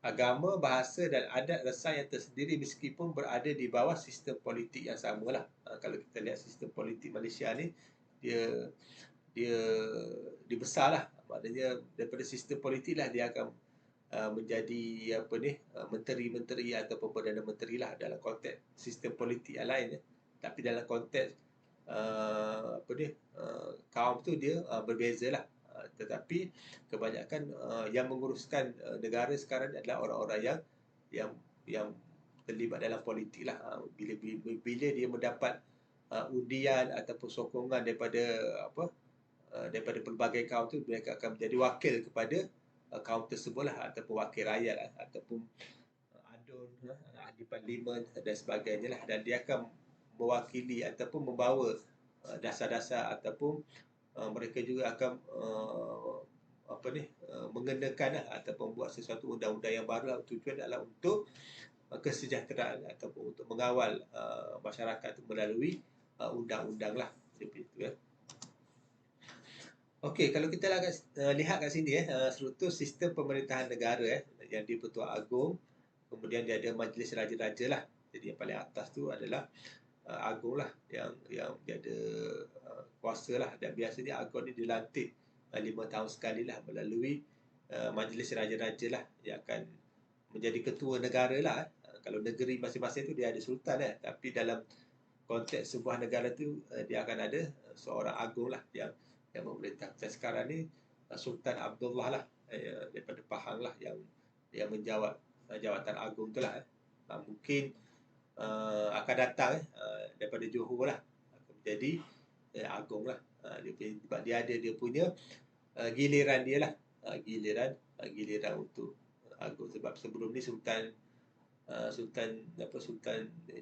agama, bahasa dan adat resam yang tersendiri, meskipun berada di bawah sistem politik yang sama lah. Kalau kita lihat sistem politik Malaysia ni, dia besar lah. Maknanya daripada sistem politik lah dia akan menjadi menteri-menteri ataupun Perdana Menteri lah dalam konteks sistem politik yang lain. Tapi dalam konteks kaum tu dia berbeza lah. Tetapi kebanyakan yang menguruskan negara sekarang adalah orang-orang yang terlibat dalam politik lah. Bila dia mendapat undian ataupun sokongan daripada pelbagai kaum tu, mereka akan menjadi wakil kepada kaum tersebut lah, ataupun wakil rakyat lah, ataupun adun di parlimen dan sebagainya lah. Dan dia akan mewakili ataupun membawa dasar-dasar, ataupun mereka juga akan mengenakan lah, ataupun buat sesuatu undang-undang yang baru lah. Tujuan adalah untuk kesejahteraan ataupun untuk mengawal masyarakat itu melalui undang-undang lah, seperti itu ya. Okey, kalau kita lihat kat sini struktur sistem pemerintahan negara yang di Pertuan Agong, kemudian dia ada Majlis Raja-Raja lah. Jadi yang paling atas tu adalah Agong lah, yang dia ada kuasa lah, dan biasanya Agong ni dilantik 5 tahun sekali lah melalui Majlis Raja-Raja lah yang akan menjadi ketua negara lah. Kalau negeri masing-masing tu dia ada sultan tapi dalam konteks sebuah negara tu dia akan ada seorang agung lah yang memerintah. Dan sekarang ni Sultan Abdullah lah daripada Pahang lah yang menjawat jawatan agung tu lah. Mungkin akan datang daripada Johor lah, akan menjadi agung lah. Sebab dia ada dia punya giliran dia lah, giliran untuk agung. Sebab sebelum ni Sultan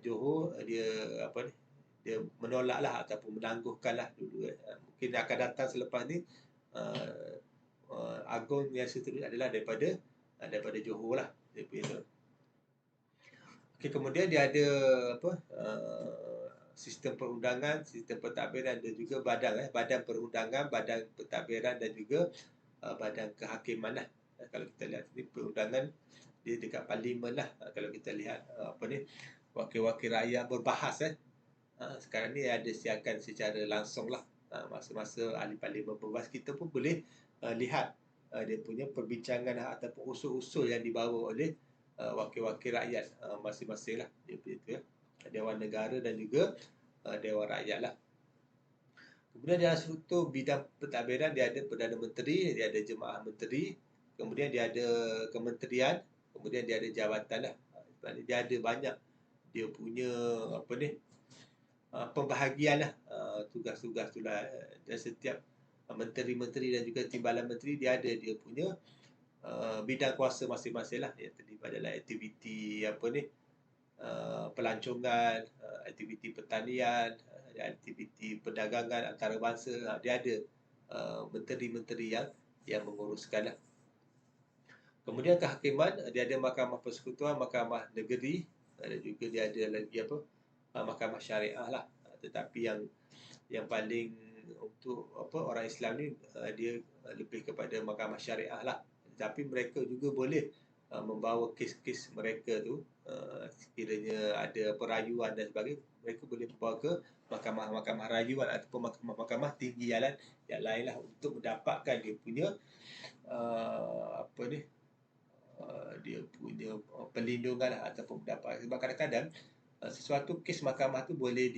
Johor dia dia menolak lah ataupun menangguhkan lah dulu. Mungkin akan datang selepas ni agung yang seterusnya adalah daripada Johor lah, dia punya tu. Okey, kemudian dia ada sistem perundangan, sistem pentadbiran dan juga badan perundangan, badan pentadbiran dan juga badan kehakiman lah. Kalau kita lihat ni perundangan dia dekat parlimen lah. Kalau kita lihat wakil-wakil rakyat berbahas sekarang ni ada siarkan secara langsung lah. Masa-masa ahli parlimen berbahas, kita pun boleh lihat dia punya perbincangan ataupun usul-usul yang dibawa oleh wakil-wakil rakyat masing-masing lah. Dia punya tu ya. Dewan Negara dan juga Dewan Rakyat lah. Kemudian dalam struktur bidang pentadbiran dia ada Perdana Menteri, dia ada Jemaah Menteri, kemudian dia ada kementerian, kemudian dia ada jabatan lah. Dia ada banyak dia punya pembahagian lah tugas-tugas tu lah. Dan setiap menteri-menteri dan juga timbalan menteri dia ada dia punya bidang kuasa masing-masing lah, yang terlibat dalam aktiviti pelancongan, aktiviti pertanian, aktiviti perdagangan antarabangsa. Dia ada menteri-menteri yang menguruskan lah. Kemudian kehakiman, dia ada Mahkamah Persekutuan, Mahkamah Negeri, dan juga dia ada lagi Mahkamah Syariah lah. Tetapi yang paling untuk orang Islam ni dia lebih kepada Mahkamah Syariah lah. Tapi mereka juga boleh membawa kes-kes mereka tu, sekiranya ada perayuan dan sebagainya, mereka boleh membawa ke mahkamah-mahkamah rayuan ataupun mahkamah-mahkamah tinggi yang lain lah, untuk mendapatkan dia punya dia punya perlindungan lah, ataupun mendapat. Sebab kadang-kadang sesuatu kes mahkamah tu boleh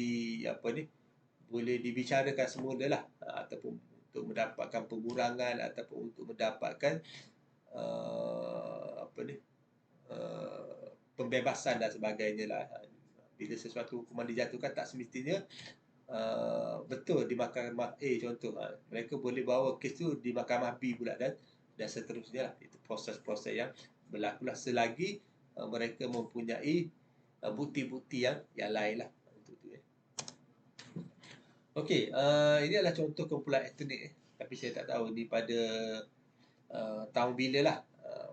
boleh dibicarakan semula lah, ataupun untuk mendapatkan pengurangan ataupun untuk mendapatkan pembebasan dan sebagainya lah. Bila sesuatu hukuman dijatuhkan, tak semestinya betul di mahkamah A contoh, mereka boleh bawa kes tu di mahkamah B pula dan seterusnya lah. Itu proses-proses yang berlaku lah, selagi mereka mempunyai bukti-bukti yang lain lah untuk tu. Okey, ini adalah contoh kumpulan etnik tapi saya tak tahu ni pada tahun bila lah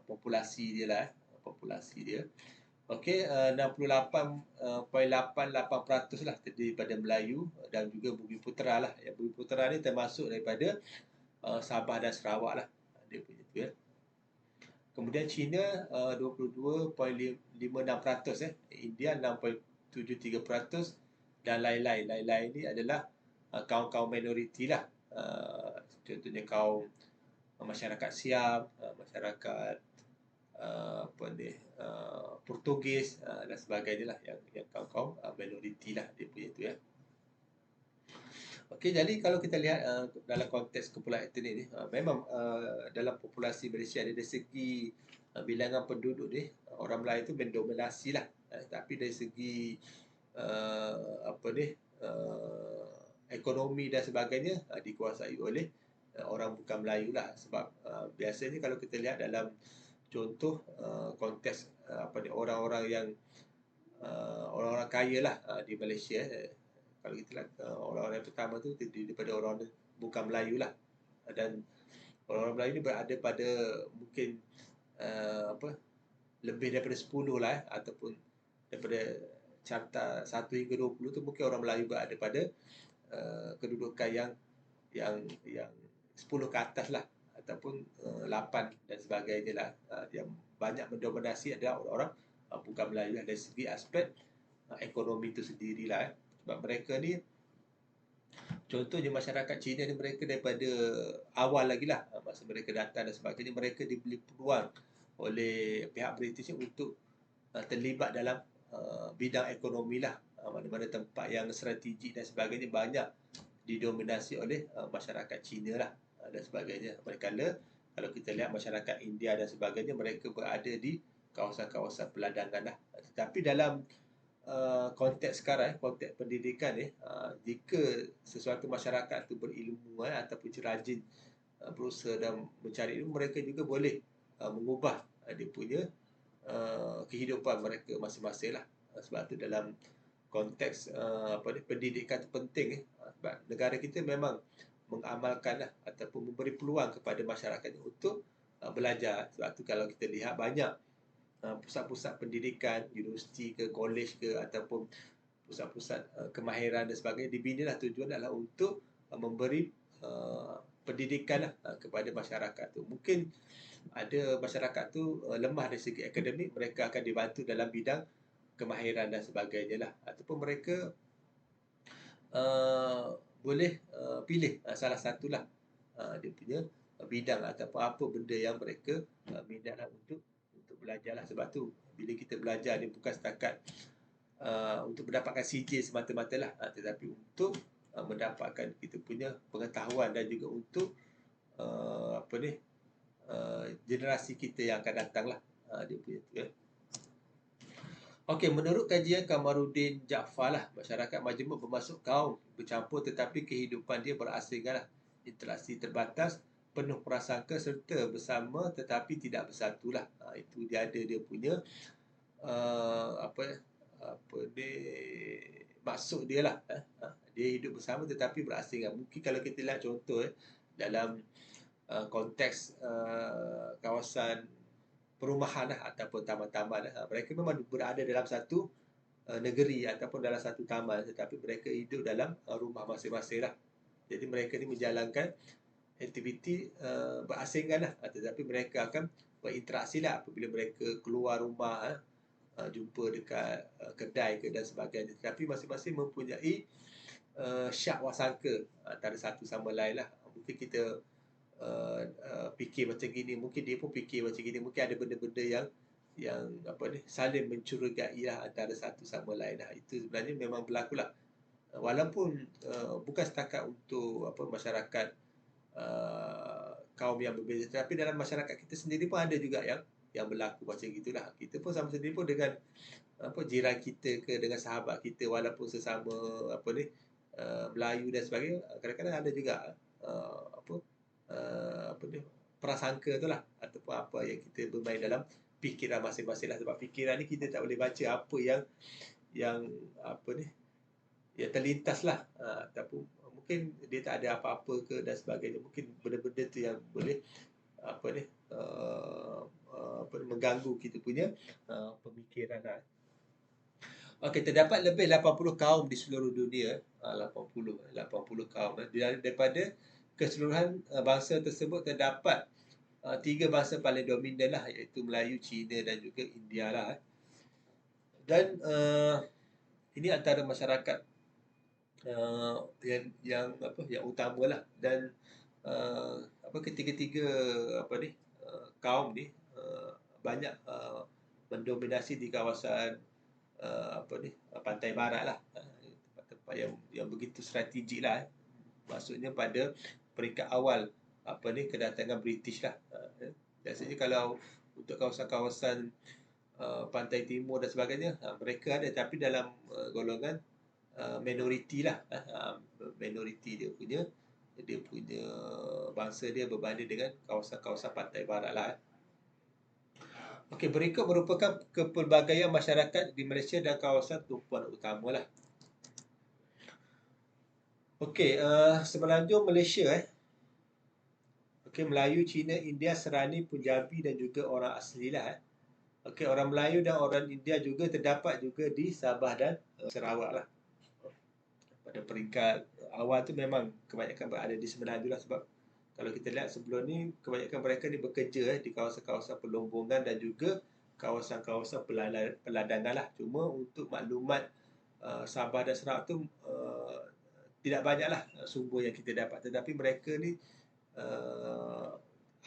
populasi dia lah populasi dia. Okey, 68.88% lah terdiri pada Melayu dan juga Bumi Putera lah. Yang Bumi Putera ni termasuk daripada Sabah dan Sarawak lah, dia punya tu ya. Kemudian China 22.56%, India 6.73%, dan lain-lain. Lain-lain ni adalah kaum-kaum minoriti lah. Contohnya kaum masyarakat Siam, masyarakat Portugis dan sebagainya lah, yang kaum-kaum minoriti lah dia punya tu ya. Okey, jadi kalau kita lihat dalam konteks kumpulan etnik ni, memang dalam populasi Malaysia dari segi bilangan penduduk ni, orang Melayu tu mendominasi lah. Tapi dari segi ekonomi dan sebagainya dikuasai oleh orang bukan Melayu lah. Sebab biasanya kalau kita lihat dalam contoh konteks orang-orang yang orang-orang kaya lah di Malaysia, kalau kita lihat orang-orang yang pertama tu daripada orang bukan Melayu lah, dan orang-orang Melayu ni berada pada mungkin lebih daripada 10 lah ataupun daripada carta 1 hingga 20 tu mungkin orang Melayu berada pada kedudukan yang 10 ke atas lah, ataupun 8 dan sebagainya lah. Yang banyak mendominasi adalah orang-orang bukan Melayu dari segi aspek ekonomi itu sendirilah. Sebab mereka ni, contohnya masyarakat Cina ni, mereka daripada awal lagi lah, masa mereka datang dan sebagainya, mereka diberi peluang oleh pihak British untuk terlibat dalam bidang ekonomi lah. Mana-mana tempat yang strategik dan sebagainya banyak didominasi oleh masyarakat Cina lah, dan sebagainya. Manakala kalau kita lihat masyarakat India dan sebagainya, mereka berada di kawasan-kawasan peladangan lah. Tetapi dalam konteks sekarang, konteks pendidikan ni, jika sesuatu masyarakat tu berilmu ataupun rajin berusaha dan mencari ilmu, mereka juga boleh mengubah dia punya kehidupan mereka masing-masing lah. Sebab tu dalam konteks pendidikan tu penting sebab negara kita memang mengamalkan lah, ataupun memberi peluang kepada masyarakat untuk belajar. Sebab tu kalau kita lihat banyak pusat-pusat pendidikan, universiti ke, kolej ke, ataupun pusat-pusat kemahiran dan sebagainya dibina lah, tujuan adalah untuk memberi pendidikan lah kepada masyarakat tu. Mungkin ada masyarakat tu lemah dari segi akademik, mereka akan dibantu dalam bidang kemahiran dan sebagainya lah, ataupun mereka boleh pilih salah satulah dia punya bidang ataupun apa benda yang mereka minat lah untuk belajar lah. Sebab tu bila kita belajar ni bukan setakat untuk mendapatkan CJ semata-mata lah, tetapi untuk mendapatkan kita punya pengetahuan dan juga untuk generasi kita yang akan datang lah, dia punya tu ya. Okey, menurut kajian Kamaruddin Jaafar lah, masyarakat majmuk bermaksud kaum bercampur tetapi kehidupan dia berasingan lah, interaksi terbatas, penuh prasangka serta bersama tetapi tidak bersatu lah. Itu dia ada dia punya maksud dia lah. Dia hidup bersama tetapi berasingan. Mungkin kalau kita lihat contoh dalam konteks kawasan perumahan lah, ataupun taman-taman lah, mereka memang berada dalam satu negeri ataupun dalam satu taman, tetapi mereka hidup dalam rumah masing-masing lah. Jadi mereka ni menjalankan aktiviti berasingan lah, tetapi mereka akan berinteraksi lah apabila mereka keluar rumah, jumpa dekat kedai ke dan sebagainya. Tetapi masing-masing mempunyai syak wasangka antara satu sama lain lah. Mungkin kita fikir macam gini, mungkin dia pun fikir macam gini, mungkin ada benda-benda yang saling mencurigai lah antara satu sama lain lah. Itu sebenarnya memang berlaku lah, walaupun bukan setakat untuk masyarakat kaum yang berbeza, tapi dalam masyarakat kita sendiri pun ada juga yang berlaku macam gitulah. Kita pun sama sendiri pun dengan jiran kita ke, dengan sahabat kita, walaupun sesama Melayu dan sebagainya, kadang-kadang ada juga prasangka tu lah, ataupun apa yang kita bermain dalam fikiran masing-masing lah. Sebab fikiran ni kita tak boleh baca apa yang yang terlintas lah, ataupun mungkin dia tak ada apa-apa ke dan sebagainya. Mungkin benda-benda tu yang boleh mengganggu kita punya pemikiran lah. Okey, terdapat lebih 80 kaum di seluruh dunia, 80 kaum. Daripada keseluruhan bangsa tersebut terdapat 3 bangsa paling dominan lah, iaitu Melayu, Cina dan juga India lah. Dan ini antara masyarakat yang utama lah. Dan ketiga-tiga kaum ni banyak mendominasi di kawasan pantai barat lah, tempat-tempat yang begitu strategik lah. Maksudnya pada peringkat awal kedatangan British lah. Biasanya kalau untuk kawasan-kawasan pantai timur dan sebagainya, mereka ada, tapi dalam golongan minoriti lah. Minoriti dia punya bangsa dia berbanding dengan kawasan-kawasan pantai barat lah. Okey, berikut merupakan kepelbagaian masyarakat di Malaysia dan kawasan tumpuan utama lah. Okey, semenanjung Malaysia Okey, Melayu, Cina, India, Serani, Punjabi dan juga orang asli lah. Okey, orang Melayu dan orang India juga terdapat juga di Sabah dan Sarawak lah. Pada peringkat awal tu memang kebanyakan berada di Semenanjung lah, sebab kalau kita lihat sebelum ni kebanyakan mereka ni bekerja di kawasan-kawasan perlombongan dan juga kawasan-kawasan peladangan lah. Cuma untuk maklumat Sabah dan Sarawak tu tidak banyaklah sumber yang kita dapat, tetapi mereka ni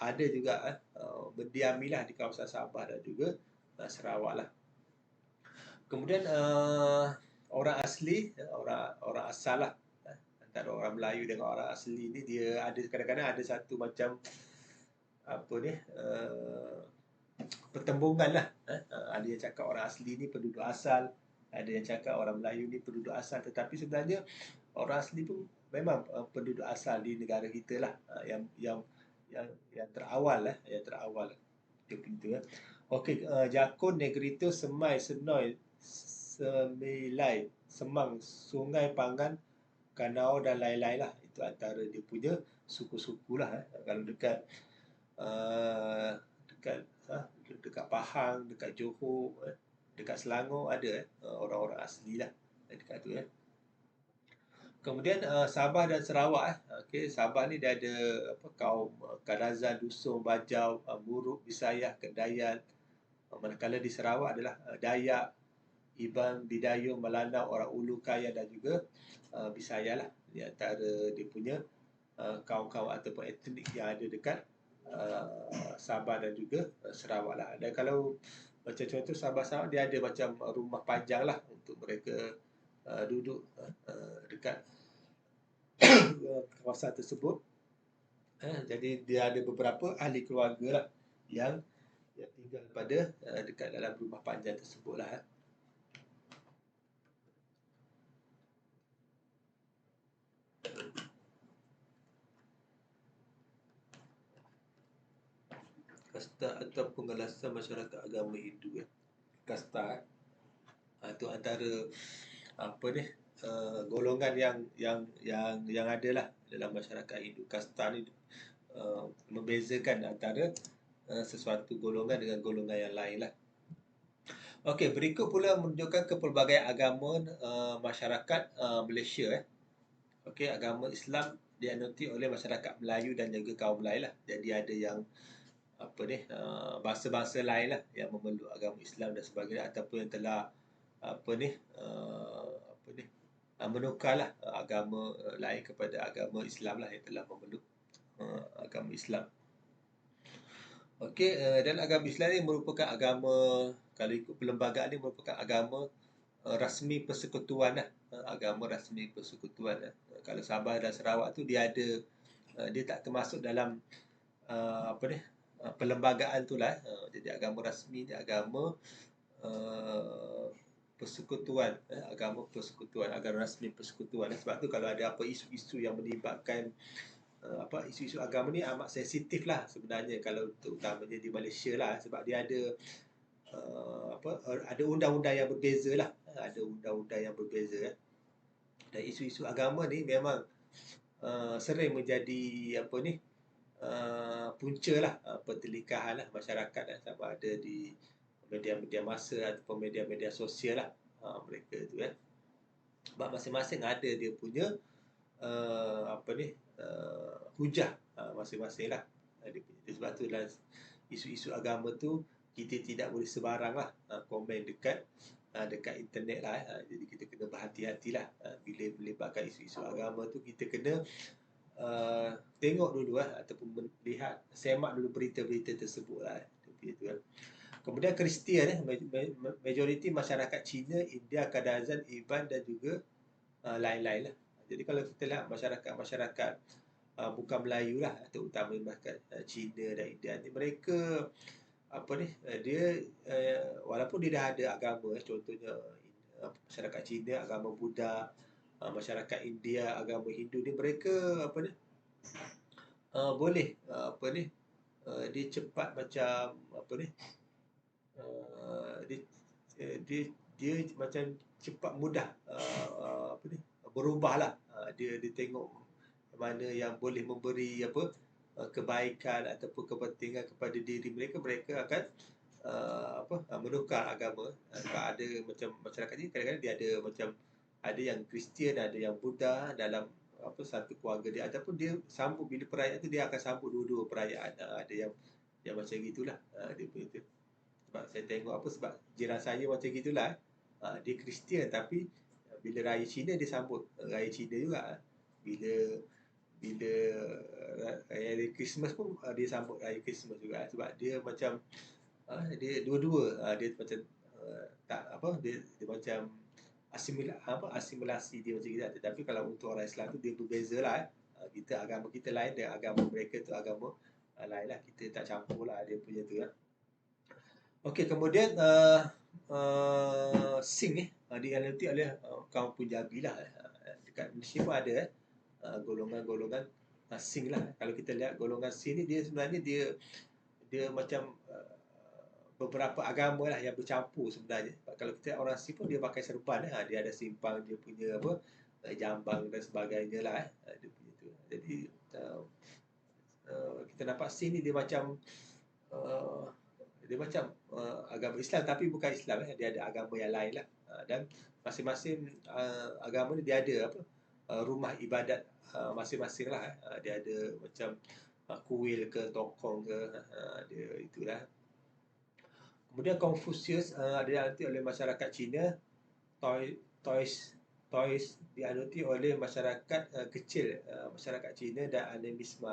ada juga berdiamilah di kawasan Sabah dan juga Sarawak lah. Kemudian orang asli, orang orang asal lah, antara orang Melayu dengan orang asli ni, dia ada kadang-kadang ada satu macam apa ni, pertembungan lah. Ada yang cakap orang asli ni penduduk asal, ada yang cakap orang Melayu ni penduduk asal, tetapi sebenarnya orang asli pun memang penduduk asal di negara kita lah, yang terawal lah, yang terawal dia pintu. Okey, Jakun, Negrito, Semai, Senoi, Semilai, Semang, Sungai Pangan, Kanau dan lain-lain lah. Itu antara dia punya suku-suku lah. Kalau dekat dekat dekat Pahang, dekat Johor, dekat Selangor ada orang-orang asli lah dekat tu. Kemudian Sabah dan Sarawak. Okey, Sabah ni dia ada kaum Kadazan, Dusung, Bajau, Muruk, Bisayah, Kedayan. Manakala di Sarawak adalah Dayak, Iban, Bidayuh, Melanau, orang Ulu, Kaya dan juga Bisaya lah. Di antara dia punya kaum-kaum ataupun etnik yang ada dekat Sabah dan juga Sarawak lah. Dan kalau macam contoh Sabah Sarawak, dia ada macam rumah panjang lah untuk mereka duduk dekat kawasan tersebut. Jadi dia ada beberapa ahli keluarga lah yang tinggal pada dekat dalam rumah panjang tersebut lah. Kasta atau pengelasan masyarakat agama Hindu. Kasta itu antara apa ni, golongan yang ada lah dalam masyarakat Hindu. Kasta ni membezakan antara sesuatu golongan dengan golongan yang lain lah. Okey, berikut pula menunjukkan kepelbagaian agama masyarakat Malaysia. Okey, agama Islam dianuti oleh masyarakat Melayu dan juga kaum lain lah. Jadi ada yang apa ni, bangsa-bangsa lain lah yang memeluk agama Islam dan sebagainya, ataupun yang telah apa ni, menukarlah agama lain kepada agama Islam lah, yang telah memeluk agama Islam. Okey, dan agama Islam ni merupakan agama, kalau ikut perlembagaan ni, merupakan agama rasmi persekutuan lah, agama rasmi persekutuan lah. Kalau Sabah dan Sarawak tu dia ada, dia tak termasuk dalam apa ni, perlembagaan tu lah. Jadi agama rasmi ni agama persekutuan, agama persekutuan, agama rasmi persekutuan. Sebab tu kalau ada apa isu-isu yang melibatkan isu-isu agama ni amat sensitif lah sebenarnya, kalau terutamanya di Malaysia lah, sebab dia ada ada undang-undang yang berbeza lah, ada undang-undang yang berbeza. Dan isu-isu agama ni memang sering menjadi apa ni, punca lah pertelingkahan lah masyarakat, sama ada di media-media massa ataupun media-media sosial lah mereka tu sebab masing-masing ada dia punya apa ni, hujah masing-masing lah. Sebab tu dalam isu-isu agama tu kita tidak boleh sebarang lah komen dekat internet lah. Jadi kita kena berhati-hatilah bila melibatkan isu-isu agama tu. Kita kena tengok dulu ataupun melihat, semak dulu berita-berita tersebut lah. Kemudian Kristian, majoriti masyarakat Cina, India, Kadazan, Iban dan juga lain-lain lah. Jadi kalau kita lihat masyarakat bukan Melayu lah, terutama masyarakat Cina dan India ni, mereka apa ni, dia walaupun dia dah ada agama, contohnya masyarakat Cina agama Buddha, masyarakat India agama Hindu ni, mereka apa ni, boleh apa ni, dia cepat macam apa ni, dia macam cepat mudah apa ni, berubah lah. Dia tengok mana yang boleh memberi apa kebaikan ataupun kepentingan kepada diri mereka, mereka akan menukar agama. Ada macam masyarakat ni kadang-kadang dia ada macam ada yang Kristian, ada yang Buddha dalam satu keluarga dia, ataupun dia sambut bila perayaan tu dia akan sambut dua-dua perayaan. Ada yang macam gitulah dia punya tu. Sebab saya tengok sebab jiran saya macam gitulah. Dia Kristian tapi bila raya Cina dia sambut raya Cina juga. Bila bila raya Christmas pun dia sambut raya Christmas juga, sebab dia macam dia dua-dua, dia macam tak dia macam asimilasi dia macam kita. Tetapi kalau untuk orang Islam tu dia berbezalah. Kita agama kita lain dan agama mereka tu agama lain lah. Kita tak campur lah dia punya tu lah. Okey, kemudian Sing dianut oleh kaum Punjabi lah. Dekat Malaysia pun ada golongan-golongan Sing lah. Kalau kita lihat golongan Sing ni, dia sebenarnya dia macam beberapa agama lah yang bercampur sebenarnya. Kalau kita orang Sing pun dia pakai serban dia ada simpang, dia punya jambang dan sebagainya lah dia punya tu. Jadi kita nampak Sing ni dia macam agama Islam tapi bukan Islam dia ada agama yang lain lah. Dan masing-masing agama ni dia ada rumah ibadat masing-masing lah. Dia ada macam kuil ke tokong ke, dia itulah. Kemudian Confucius dianuti oleh masyarakat Cina, Toys dianuti oleh masyarakat kecil, masyarakat Cina, dan animisme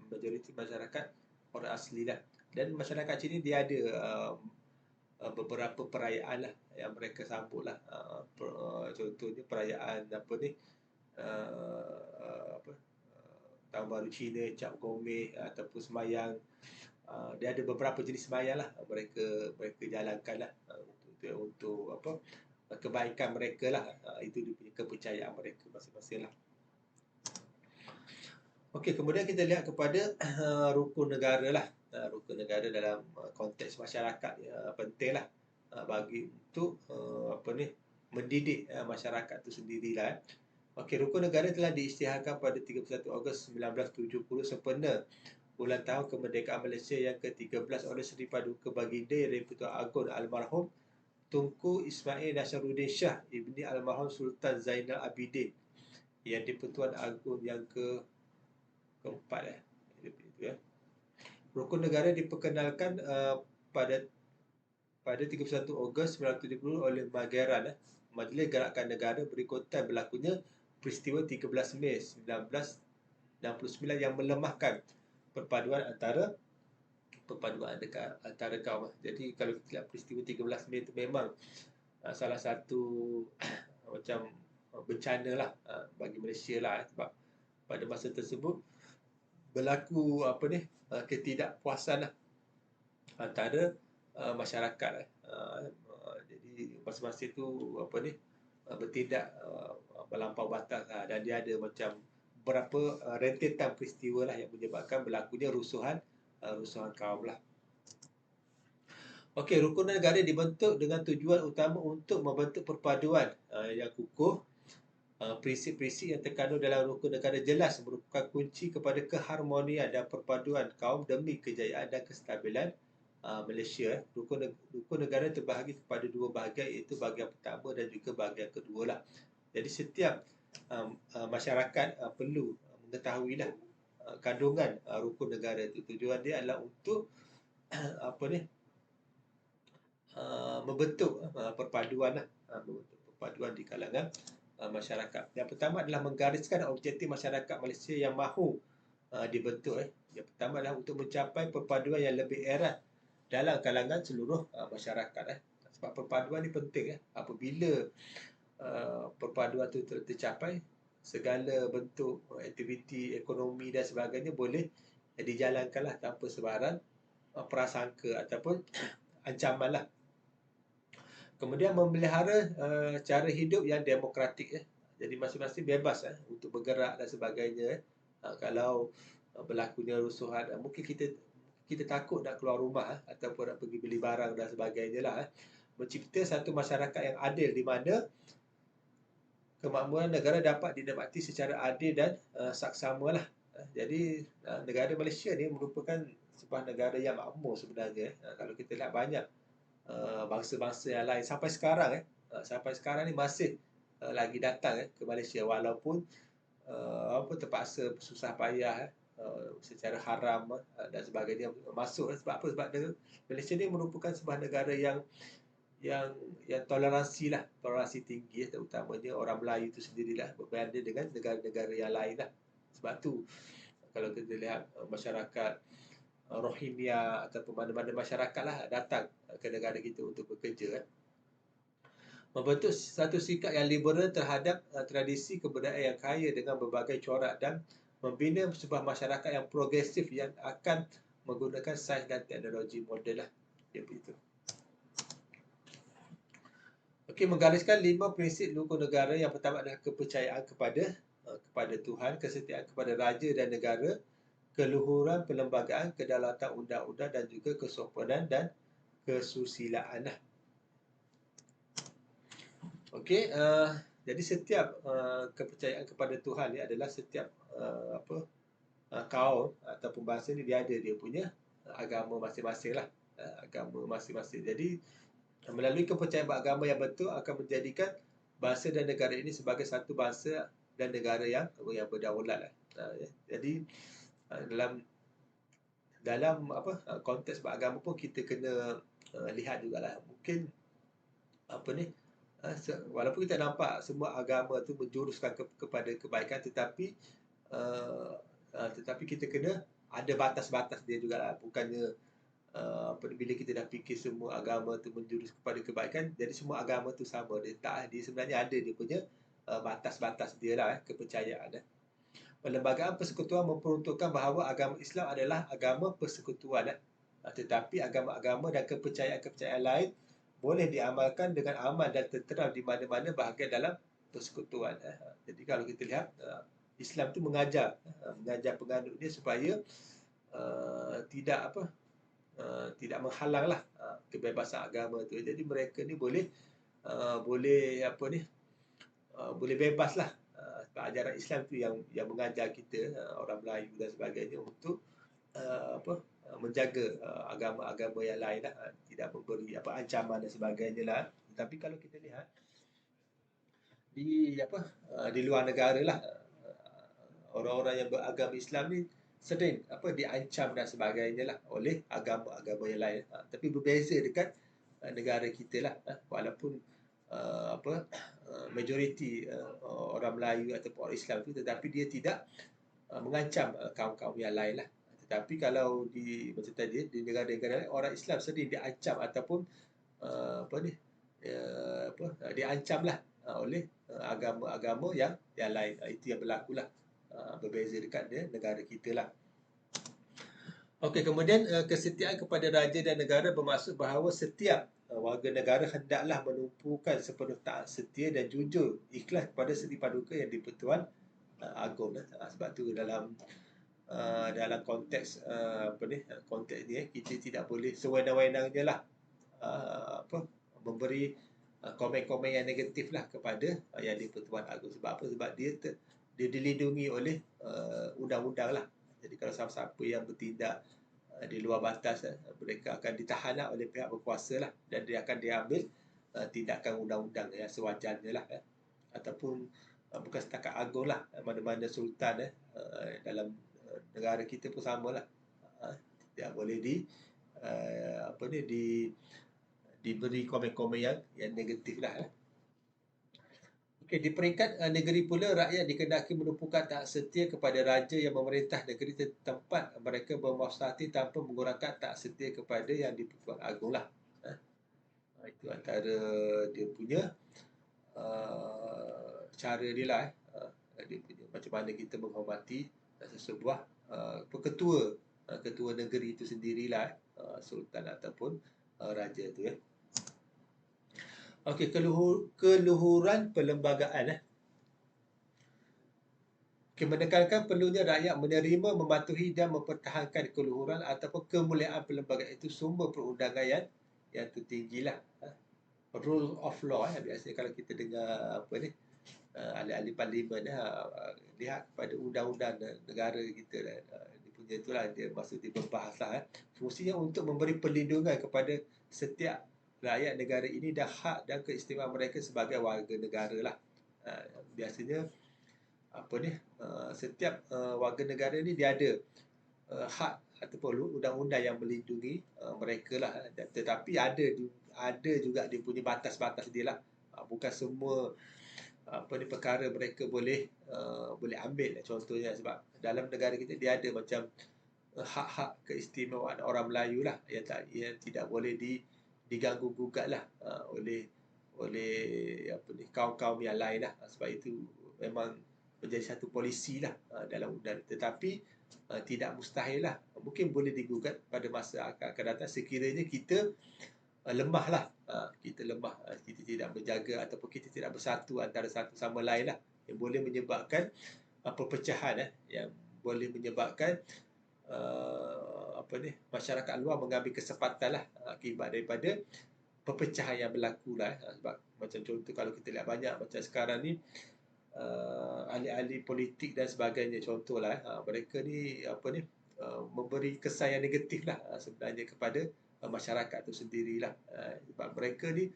majoriti masyarakat orang asli lah. Dan masyarakat Cina dia ada beberapa perayaan lah yang mereka sambut lah. Contohnya perayaan Tahun Baru Cina, Cap Gomeh, ataupun semayang. Dia ada beberapa jenis semayang lah mereka jalankan lah untuk kebaikan mereka lah. Itu dia punya kepercayaan mereka masing-masing lah. Okey, kemudian kita lihat kepada rukun negara lah. Rukun negara dalam konteks masyarakat penting lah bagi untuk mendidik masyarakat itu sendirilah. Okey, rukun negara telah diisytiharkan pada 31 Ogos 1970 sempena ulang tahun kemerdekaan Malaysia yang ke-13 oleh Seri Paduka Baginda Yang di-Pertuan Agong Almarhum Tunku Ismail Nasruddin Shah ibni Almarhum Sultan Zainal Abidin Yang di-Pertuan Agong yang keempat Rukun negara diperkenalkan pada 31 Ogos 1970 oleh Mageran, Majlis Gerakan Negara berikutan berlakunya peristiwa 13 Mei 1969 yang melemahkan perpaduan antara kaum. Jadi kalau kita lihat peristiwa 13 Mei itu memang salah satu macam bencana lah bagi Malaysia lah, sebab pada masa tersebut berlaku ketidakpuasan lah antara masyarakat lah. Jadi masing-masing tu bertindak melampau batas dan dia ada macam berapa rentetan peristiwa lah yang menyebabkan berlakunya rusuhan kaum lah. Okey, rukun negara dibentuk dengan tujuan utama untuk membentuk perpaduan yang kukuh. Prinsip-prinsip yang terkandung dalam rukun negara jelas merupakan kunci kepada keharmonian dan perpaduan kaum demi kejayaan dan kestabilan Malaysia. Rukun negara terbahagi kepada dua bahagian, iaitu bahagian pertama dan juga bahagian kedua lah. Jadi setiap masyarakat perlu mengetahuilah kandungan rukun negara itu. Tujuan dia adalah untuk membentuk perpaduan lah, membentuk perpaduan di kalangan masyarakat. Yang pertama adalah menggariskan objektif masyarakat Malaysia yang mahu dibentuk. Yang pertama adalah untuk mencapai perpaduan yang lebih erat dalam kalangan seluruh masyarakat. Sebab perpaduan ni penting. Apabila perpaduan itu tercapai, segala bentuk aktiviti ekonomi dan sebagainya boleh dijalankanlah tanpa sebarang prasangka ataupun ancaman lah. Kemudian memelihara cara hidup yang demokratik. Jadi masing-masing bebas untuk bergerak dan sebagainya. Kalau berlakunya rusuhan, mungkin kita takut nak keluar rumah ataupun nak pergi beli barang dan sebagainya lah. Mencipta satu masyarakat yang adil di mana kemakmuran negara dapat dinikmati secara adil dan saksama lah. Jadi negara Malaysia ni merupakan sebuah negara yang makmur sebenarnya. Kalau kita lihat banyak bangsa-bangsa yang lain sampai sekarang ni masih lagi datang ke Malaysia, walaupun terpaksa susah payah secara haram dan sebagainya masuk. Sebab apa? Sebab Malaysia ni merupakan sebuah negara yang toleransi tinggi, terutamanya orang Melayu itu sendirilah berbanding dengan negara-negara yang lain lah. Sebab tu kalau kita lihat masyarakat Rohingya ataupun mana-mana masyarakat lah datang ke negara kita untuk bekerja. Membentuk satu sikap yang liberal terhadap tradisi kebudayaan yang kaya dengan berbagai corak dan membina sebuah masyarakat yang progresif yang akan menggunakan sains dan teknologi moden lah. Ya, begitu. Okey, menggariskan 5 prinsip rukun negara. Yang pertama adalah kepercayaan kepada Tuhan, kesetiaan kepada raja dan negara, keluhuran perlembagaan, kedaulatan undang-undang dan juga kesopanan dan kesusilaan lah. Okey, jadi setiap kepercayaan kepada Tuhan ni adalah setiap kaum ataupun bangsa ni dia ada dia punya agama masing-masing lah. Agama masing-masing. Jadi melalui kepercayaan beragama yang betul akan menjadikan bangsa dan negara ini sebagai satu bangsa dan negara yang berdaulat lah. Jadi dalam konteks beragama pun kita kena lihat jugalah. Mungkin walaupun kita nampak semua agama tu menjuruskan kepada kebaikan, tetapi kita kena ada batas-batas dia jugalah. Bukannya bila kita dah fikir semua agama tu menjurus kepada kebaikan, jadi semua agama tu sama. Dia sebenarnya ada dia punya batas-batas dia lah, kepercayaan. Perlembagaan persekutuan memperuntukkan bahawa agama Islam adalah agama persekutuan. Tetapi agama-agama dan kepercayaan-kepercayaan lain boleh diamalkan dengan aman dan tenteram di mana-mana bahagian dalam persekutuan. Jadi kalau kita lihat, Islam tu mengajar penganut dia supaya tidak menghalanglah kebebasan agama tu. Jadi mereka ni boleh bebaslah. Ajaran Islam tu yang mengajar kita orang Melayu dan sebagainya untuk menjaga agama-agama yang lain lah, tidak memberi ancaman dan sebagainya lah. Tapi kalau kita lihat di luar negara lah, orang-orang yang beragama Islam ni sering diancam dan sebagainya lah oleh agama-agama yang lain. Tapi berbeza dekat negara kita lah, walaupun majoriti orang Melayu ataupun orang Islam tu, tetapi dia tidak mengancam kaum-kaum yang lain lah. Tetapi kalau macam tadi di negara-negara lain, orang Islam sering diancam ataupun diancam lah oleh agama-agama yang lain. Itu yang berlaku lah, berbeza dekat negara kita lah. Okey, kemudian kesetiaan kepada raja dan negara bermaksud bahawa setiap warga negara hendaklah menumpukan sepenuh taat setia dan jujur ikhlas kepada Seri Paduka yang di-Pertuan Agong. Sebab tu dalam konteks konteks ni kita tidak boleh sewenang-wenangnya lah memberi komen-komen yang negatif lah kepada yang di-Pertuan Agong. Sebab apa? Sebab dia dilindungi oleh undang-undang lah. Jadi kalau siapa-siapa yang bertindak di luar batas, mereka akan ditahan oleh pihak berkuasa lah, dan dia akan diambil tindakan undang-undang yang sewajarnya lah. Ataupun bukan setakat Agong lah, mana-mana sultan dalam negara kita pun sama lah, tidak boleh diberi komen-komen yang negatif lah. Okey, di peringkat negeri pula, rakyat dikehendaki menumpukan taat setia kepada raja yang memerintah negeri tempat mereka bermasyarakat tanpa mengurangkan taat setia kepada yang di-Pertuan Agong lah. Itu antara dia punya cara dia lah. Dia punya macam mana kita menghormati sesebuah ketua negeri itu sendirilah, sultan ataupun raja tu. Okey, keluhuran perlembagaan. Menekankan perlunya rakyat menerima, mematuhi dan mempertahankan keluhuran ataupun kemuliaan perlembagaan itu sumber perundangan yang tertinggilah. Rule of law. Biasanya kalau kita dengar ahli-ahli parlimen lihat kepada undang-undang negara kita, dia punya itulah dia maksud dia berbahas lah. Fungsinya untuk memberi perlindungan kepada setiap rakyat negara ini dan hak dan keistimewaan mereka sebagai warga negara lah. Biasanya apa ni setiap warga negara ni dia ada hak ataupun undang-undang yang melindungi mereka lah. Tetapi ada juga dia punya batas-batas dia lah. Bukan semua apa ni perkara mereka boleh ambil contohnya sebab dalam negara kita dia ada macam hak-hak keistimewaan orang Melayu lah yang tidak boleh diganggu gugat lah oleh apa ni kaum-kaum yang lain lah. Sebab itu memang menjadi satu polisi lah dalam undang, tetapi tidak mustahil lah, mungkin boleh digugat pada masa akan datang sekiranya kita lemah lah, kita lemah, kita tidak menjaga ataupun kita tidak bersatu antara satu sama lain lah, yang boleh menyebabkan perpecahan yang boleh menyebabkan apa ni masyarakat luar mengambil kesempatan lah akibat daripada perpecahan yang berlaku lah. Sebab macam contoh kalau kita lihat banyak macam sekarang ni ahli-ahli politik dan sebagainya contohlah mereka ni apa ni memberi kesan yang negatif lah sebenarnya kepada masyarakat tu sendirilah. Sebab mereka ni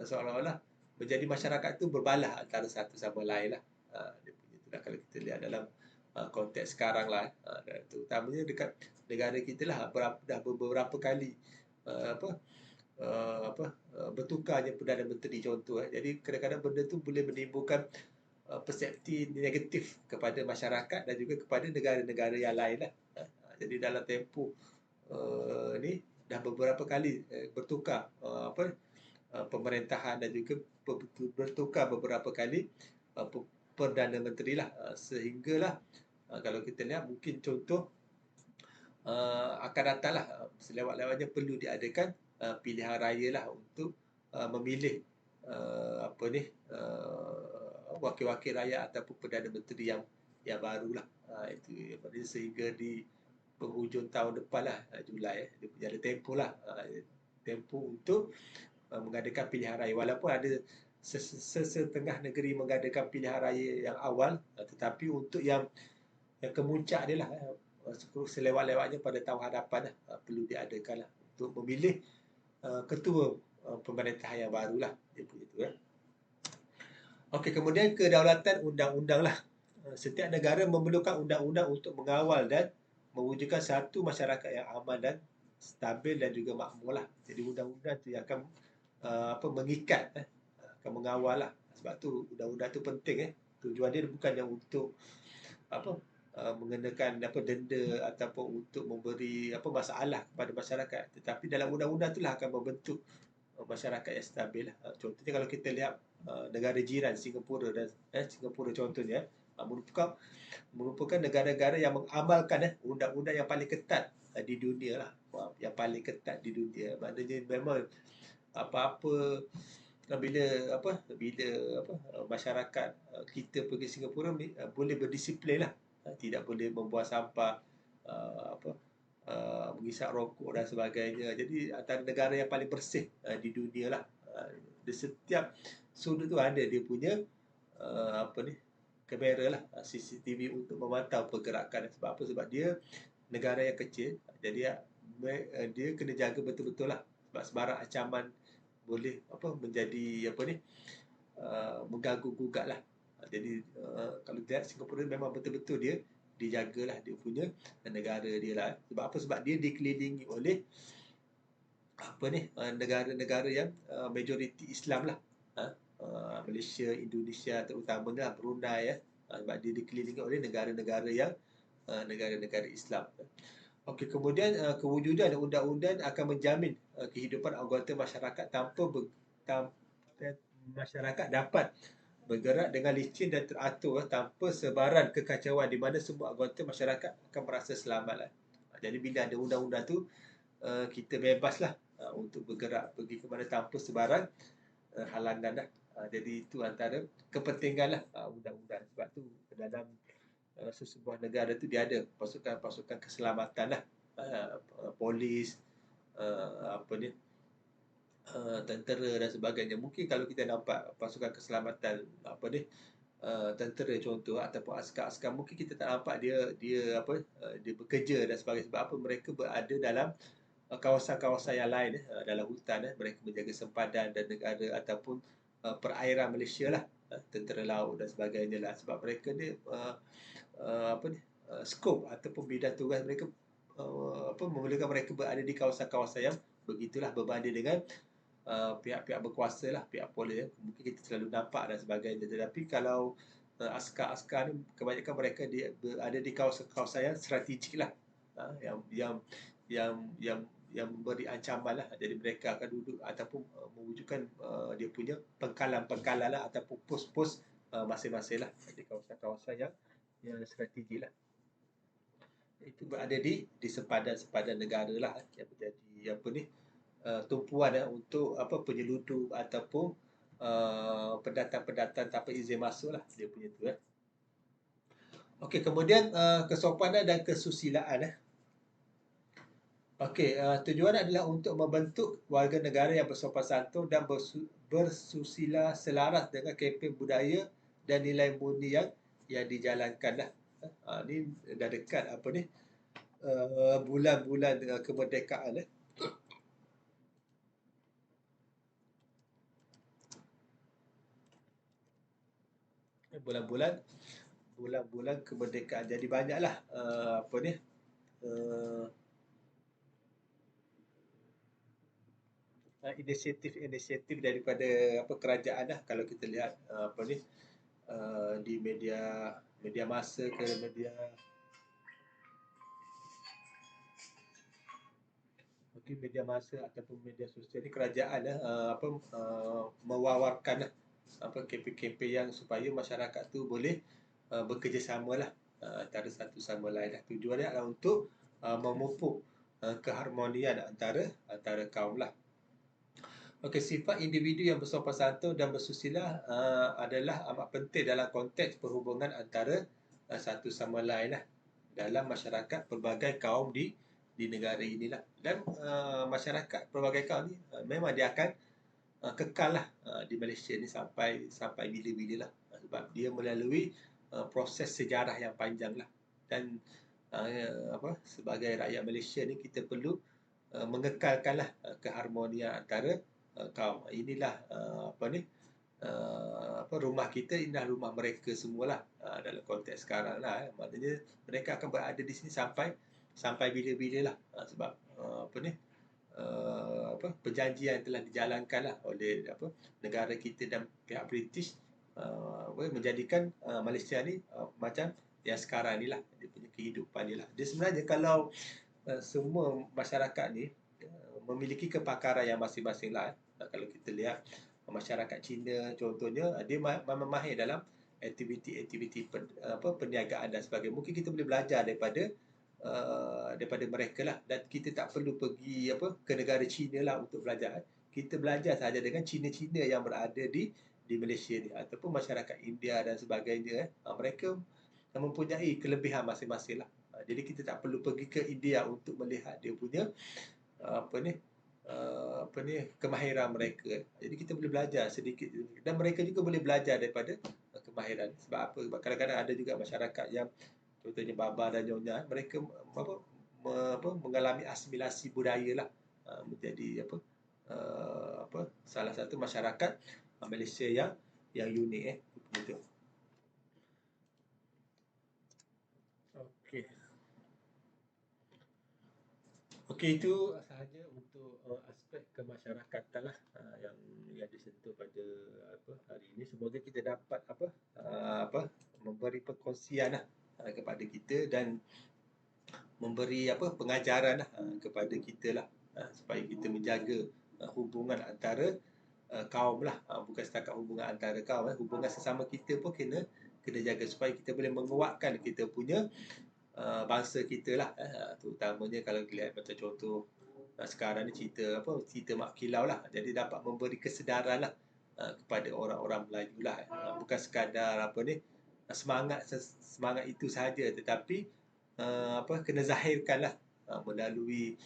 seolah-olah menjadi masyarakat tu berbalah antara satu sama lain lah. Dia punya itulah kalau kita lihat dalam konteks sekarang lah, terutamanya dekat negara kita lah dah beberapa kali bertukarnya Perdana Menteri contoh. Jadi kadang-kadang benda tu boleh menimbulkan persepsi negatif kepada masyarakat dan juga kepada negara-negara yang lain lah. Jadi dalam tempoh ni dah beberapa kali bertukar pemerintahan dan juga bertukar beberapa kali Perdana Menteri lah, sehinggalah kalau kita lihat mungkin contoh akan datanglah selewat-lewatnya perlu diadakan pilihan raya lah untuk memilih wakil-wakil rakyat ataupun Perdana Menteri yang barulah. Itu sehingga di penghujung tahun depan lah, Julai dia punya ada tempoh lah, tempoh untuk mengadakan pilihan raya. Walaupun ada setengah negeri mengadakan pilihan raya yang awal, tetapi untuk yang kemuncak dia lah, selewat-lewatnya pada tahun hadapan lah, perlu diadakan lah untuk memilih ketua pemerintahan yang baru lah dia punya tu. Okey, kemudian kedaulatan undang-undang lah. Setiap negara memerlukan undang-undang untuk mengawal dan mewujudkan satu masyarakat yang aman dan stabil dan juga makmur lah. Jadi undang-undang tu yang akan mengikat, akan mengawal lah. Sebab tu undang-undang tu penting. Tujuan dia bukannya untuk mengenakan denda ataupun untuk memberi masalah kepada masyarakat, tetapi dalam undang-undang itulah akan membentuk masyarakat yang stabil lah. Contohnya kalau kita lihat negara jiran Singapura dan Singapura contohnya merupakan negara-negara yang mengamalkan undang-undang yang paling ketat di dunia lah, yang paling ketat di dunia. Maknanya memang apa-apa bila masyarakat kita pergi Singapura boleh berdisiplin lah, tidak boleh membuang sampah, menghisap rokok dan sebagainya. Jadi antara negara yang paling bersih di dunia lah. Di setiap sudut tu ada dia punya kamera lah, CCTV untuk memantau pergerakan. Sebab apa? Sebab dia negara yang kecil, jadi dia kena jaga betul-betul lah. Sebab sebarang ancaman boleh menjadi mengganggu gugat lah. Jadi kalau lihat Singapura memang betul-betul dia dijagalah dia punya negara dia lah. Sebab apa? Sebab dia dikelilingi oleh negara-negara yang majoriti Islam lah. Malaysia, Indonesia terutamanya, Brunei sebab dia dikelilingi oleh negara-negara yang negara-negara Islam. Okey, kemudian kewujudan undang-undang akan menjamin kehidupan anggota masyarakat tanpa masyarakat dapat bergerak dengan licin dan teratur tanpa sebaran kekacauan di mana semua anggota masyarakat akan merasa selamat lah. Jadi bila ada undang-undang tu kita bebaslah untuk bergerak pergi ke mana tanpa sebarang halangan lah. Jadi itu antara kepentingan lah undang-undang. Sebab tu dalam sesebuah negara tu dia ada pasukan-pasukan keselamatan lah, polis, tentera dan sebagainya. Mungkin kalau kita nampak pasukan keselamatan tentera contoh ataupun askar-askar, mungkin kita tak nampak dia bekerja dan sebagainya. Sebab apa? Mereka berada dalam kawasan-kawasan yang lain, dalam hutan, mereka menjaga sempadan dan negara ataupun perairan Malaysia lah, tentera laut dan sebagainya lah. Sebab mereka ni skop ataupun bidang tugas mereka memerlukan mereka berada di kawasan-kawasan yang begitulah, berbanding dengan pihak-pihak berkuasa lah, pihak polis, mungkin kita selalu nampak dan sebagainya. Tetapi kalau askar-askar ni kebanyakan mereka berada di kawasan-kawasan yang strategik lah, yang memberi ancaman lah. Jadi mereka akan duduk ataupun mewujudkan dia punya pengkalan-pengkalan lah, ataupun pos-pos masing-masing lah di kawasan-kawasan yang strategik lah. Itu berada di sempadan-sempadan negara lah, yang menjadi tumpuan untuk penyeludup ataupun pendatang-pendatang tanpa izin masuk lah, dia punya tu. Okey, kemudian kesopanan dan kesusilaan. Okey, tujuan adalah untuk membentuk warga negara yang bersopan santun dan bersusila selaras dengan kempen budaya dan nilai murni yang dijalankan lah. Ni dah dekat bulan-bulan kemerdekaan. Bulan-bulan kemerdekaan. Jadi banyaklah inisiatif daripada kerajaan lah. Kalau kita lihat di media masa ke media masa ataupun media sosial ni, kerajaan mewawarkan kempen-kempen yang supaya masyarakat tu boleh bekerjasama lah antara satu sama lain. Tujuannya adalah untuk memupuk keharmonian antara kaum lah. Okey, sifat individu yang bersopan santun dan bersusila adalah amat penting dalam konteks perhubungan antara satu sama lain lah, dalam masyarakat pelbagai kaum di negara inilah. Dan masyarakat pelbagai kaum ni memang dia akan kekal lah di Malaysia ni sampai bila-bila lah, sebab dia melalui proses sejarah yang panjang lah. Dan sebagai rakyat Malaysia ni, kita perlu mengekalkanlah keharmonian antara kaum. Inilah rumah kita, inilah rumah mereka semualah dalam konteks sekarang lah. Maknanya mereka akan berada di sini sampai bila-bila lah, sebab perjanjian telah dijalankan lah oleh negara kita dan pihak British, menjadikan Malaysia ni macam yang sekarang ni lah, dia punya kehidupan ni lah. Dia sebenarnya kalau semua masyarakat ni memiliki kepakaran yang masing-masing lah. Kalau kita lihat masyarakat Cina contohnya, dia memang mahir dalam aktiviti-aktiviti perniagaan dan sebagainya. Mungkin kita boleh belajar daripada mereka lah, dan kita tak perlu pergi ke negara Cina lah untuk belajar. Kita belajar sahaja dengan Cina-Cina yang berada di Malaysia ni, ataupun masyarakat India dan sebagainya. Mereka mempunyai kelebihan masing-masing lah. Jadi kita tak perlu pergi ke India untuk melihat dia punya kemahiran mereka. Jadi kita boleh belajar sedikit, dan mereka juga boleh belajar daripada kemahiran. Sebab apa? Kadang-kadang ada juga masyarakat yang contohnya baba dan nyonya, mereka mengalami asimilasi budaya lah, menjadi salah satu masyarakat Malaysia yang unik begitu. Okey, itu sahaja untuk aspek kemasyarakatan lah yang disentuh pada hari ini. Semoga kita dapat memberi perkongsian lah kepada kita, dan memberi pengajaran lah kepada kita lah, supaya kita menjaga hubungan antara kaum lah, bukan setakat hubungan antara kaum, hubungan sesama kita pun kena jaga, supaya kita boleh menguatkan kita punya bangsa kita lah. Terutamanya kalau kita lihat macam contoh sekarang ni cerita Mak Kilau lah, jadi dapat memberi kesedaran lah kepada orang-orang Melayu lah, bukan sekadar semangat itu sahaja, tetapi kena zahirkan lah melalui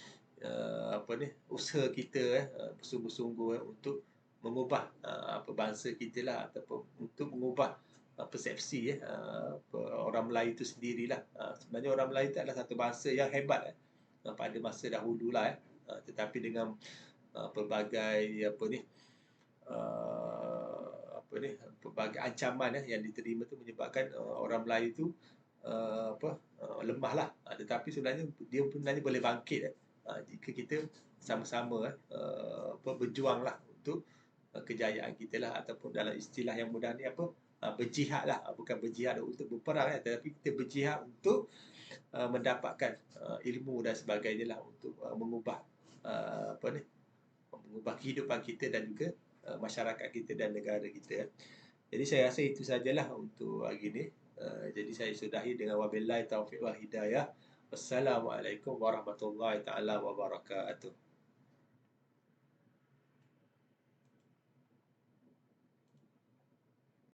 usaha kita bersungguh-sungguh untuk mengubah bangsa kita lah, ataupun untuk mengubah persepsi orang Melayu itu sendirilah. Sebenarnya orang Melayu itu adalah satu bangsa yang hebat pada masa dahululah. Tetapi dengan pelbagai pelbagai ancaman yang diterima tu menyebabkan orang Melayu tu lemahlah. Tetapi sebenarnya dia sebenarnya boleh bangkit jika kita sama-sama berjuanglah untuk kejayaan kita lah, ataupun dalam istilah yang mudah ni berjihad lah, bukan berjihad untuk berperang tetapi kita berjihad untuk mendapatkan ilmu dan sebagainya lah, untuk mengubah mengubah kehidupan kita dan juga masyarakat kita dan negara kita. Jadi saya rasa itu sajalah untuk hari ini. Jadi saya sudahi dengan wabillahi taufiq wal hidayah. Wassalamualaikum warahmatullahi taala wabarakatuh.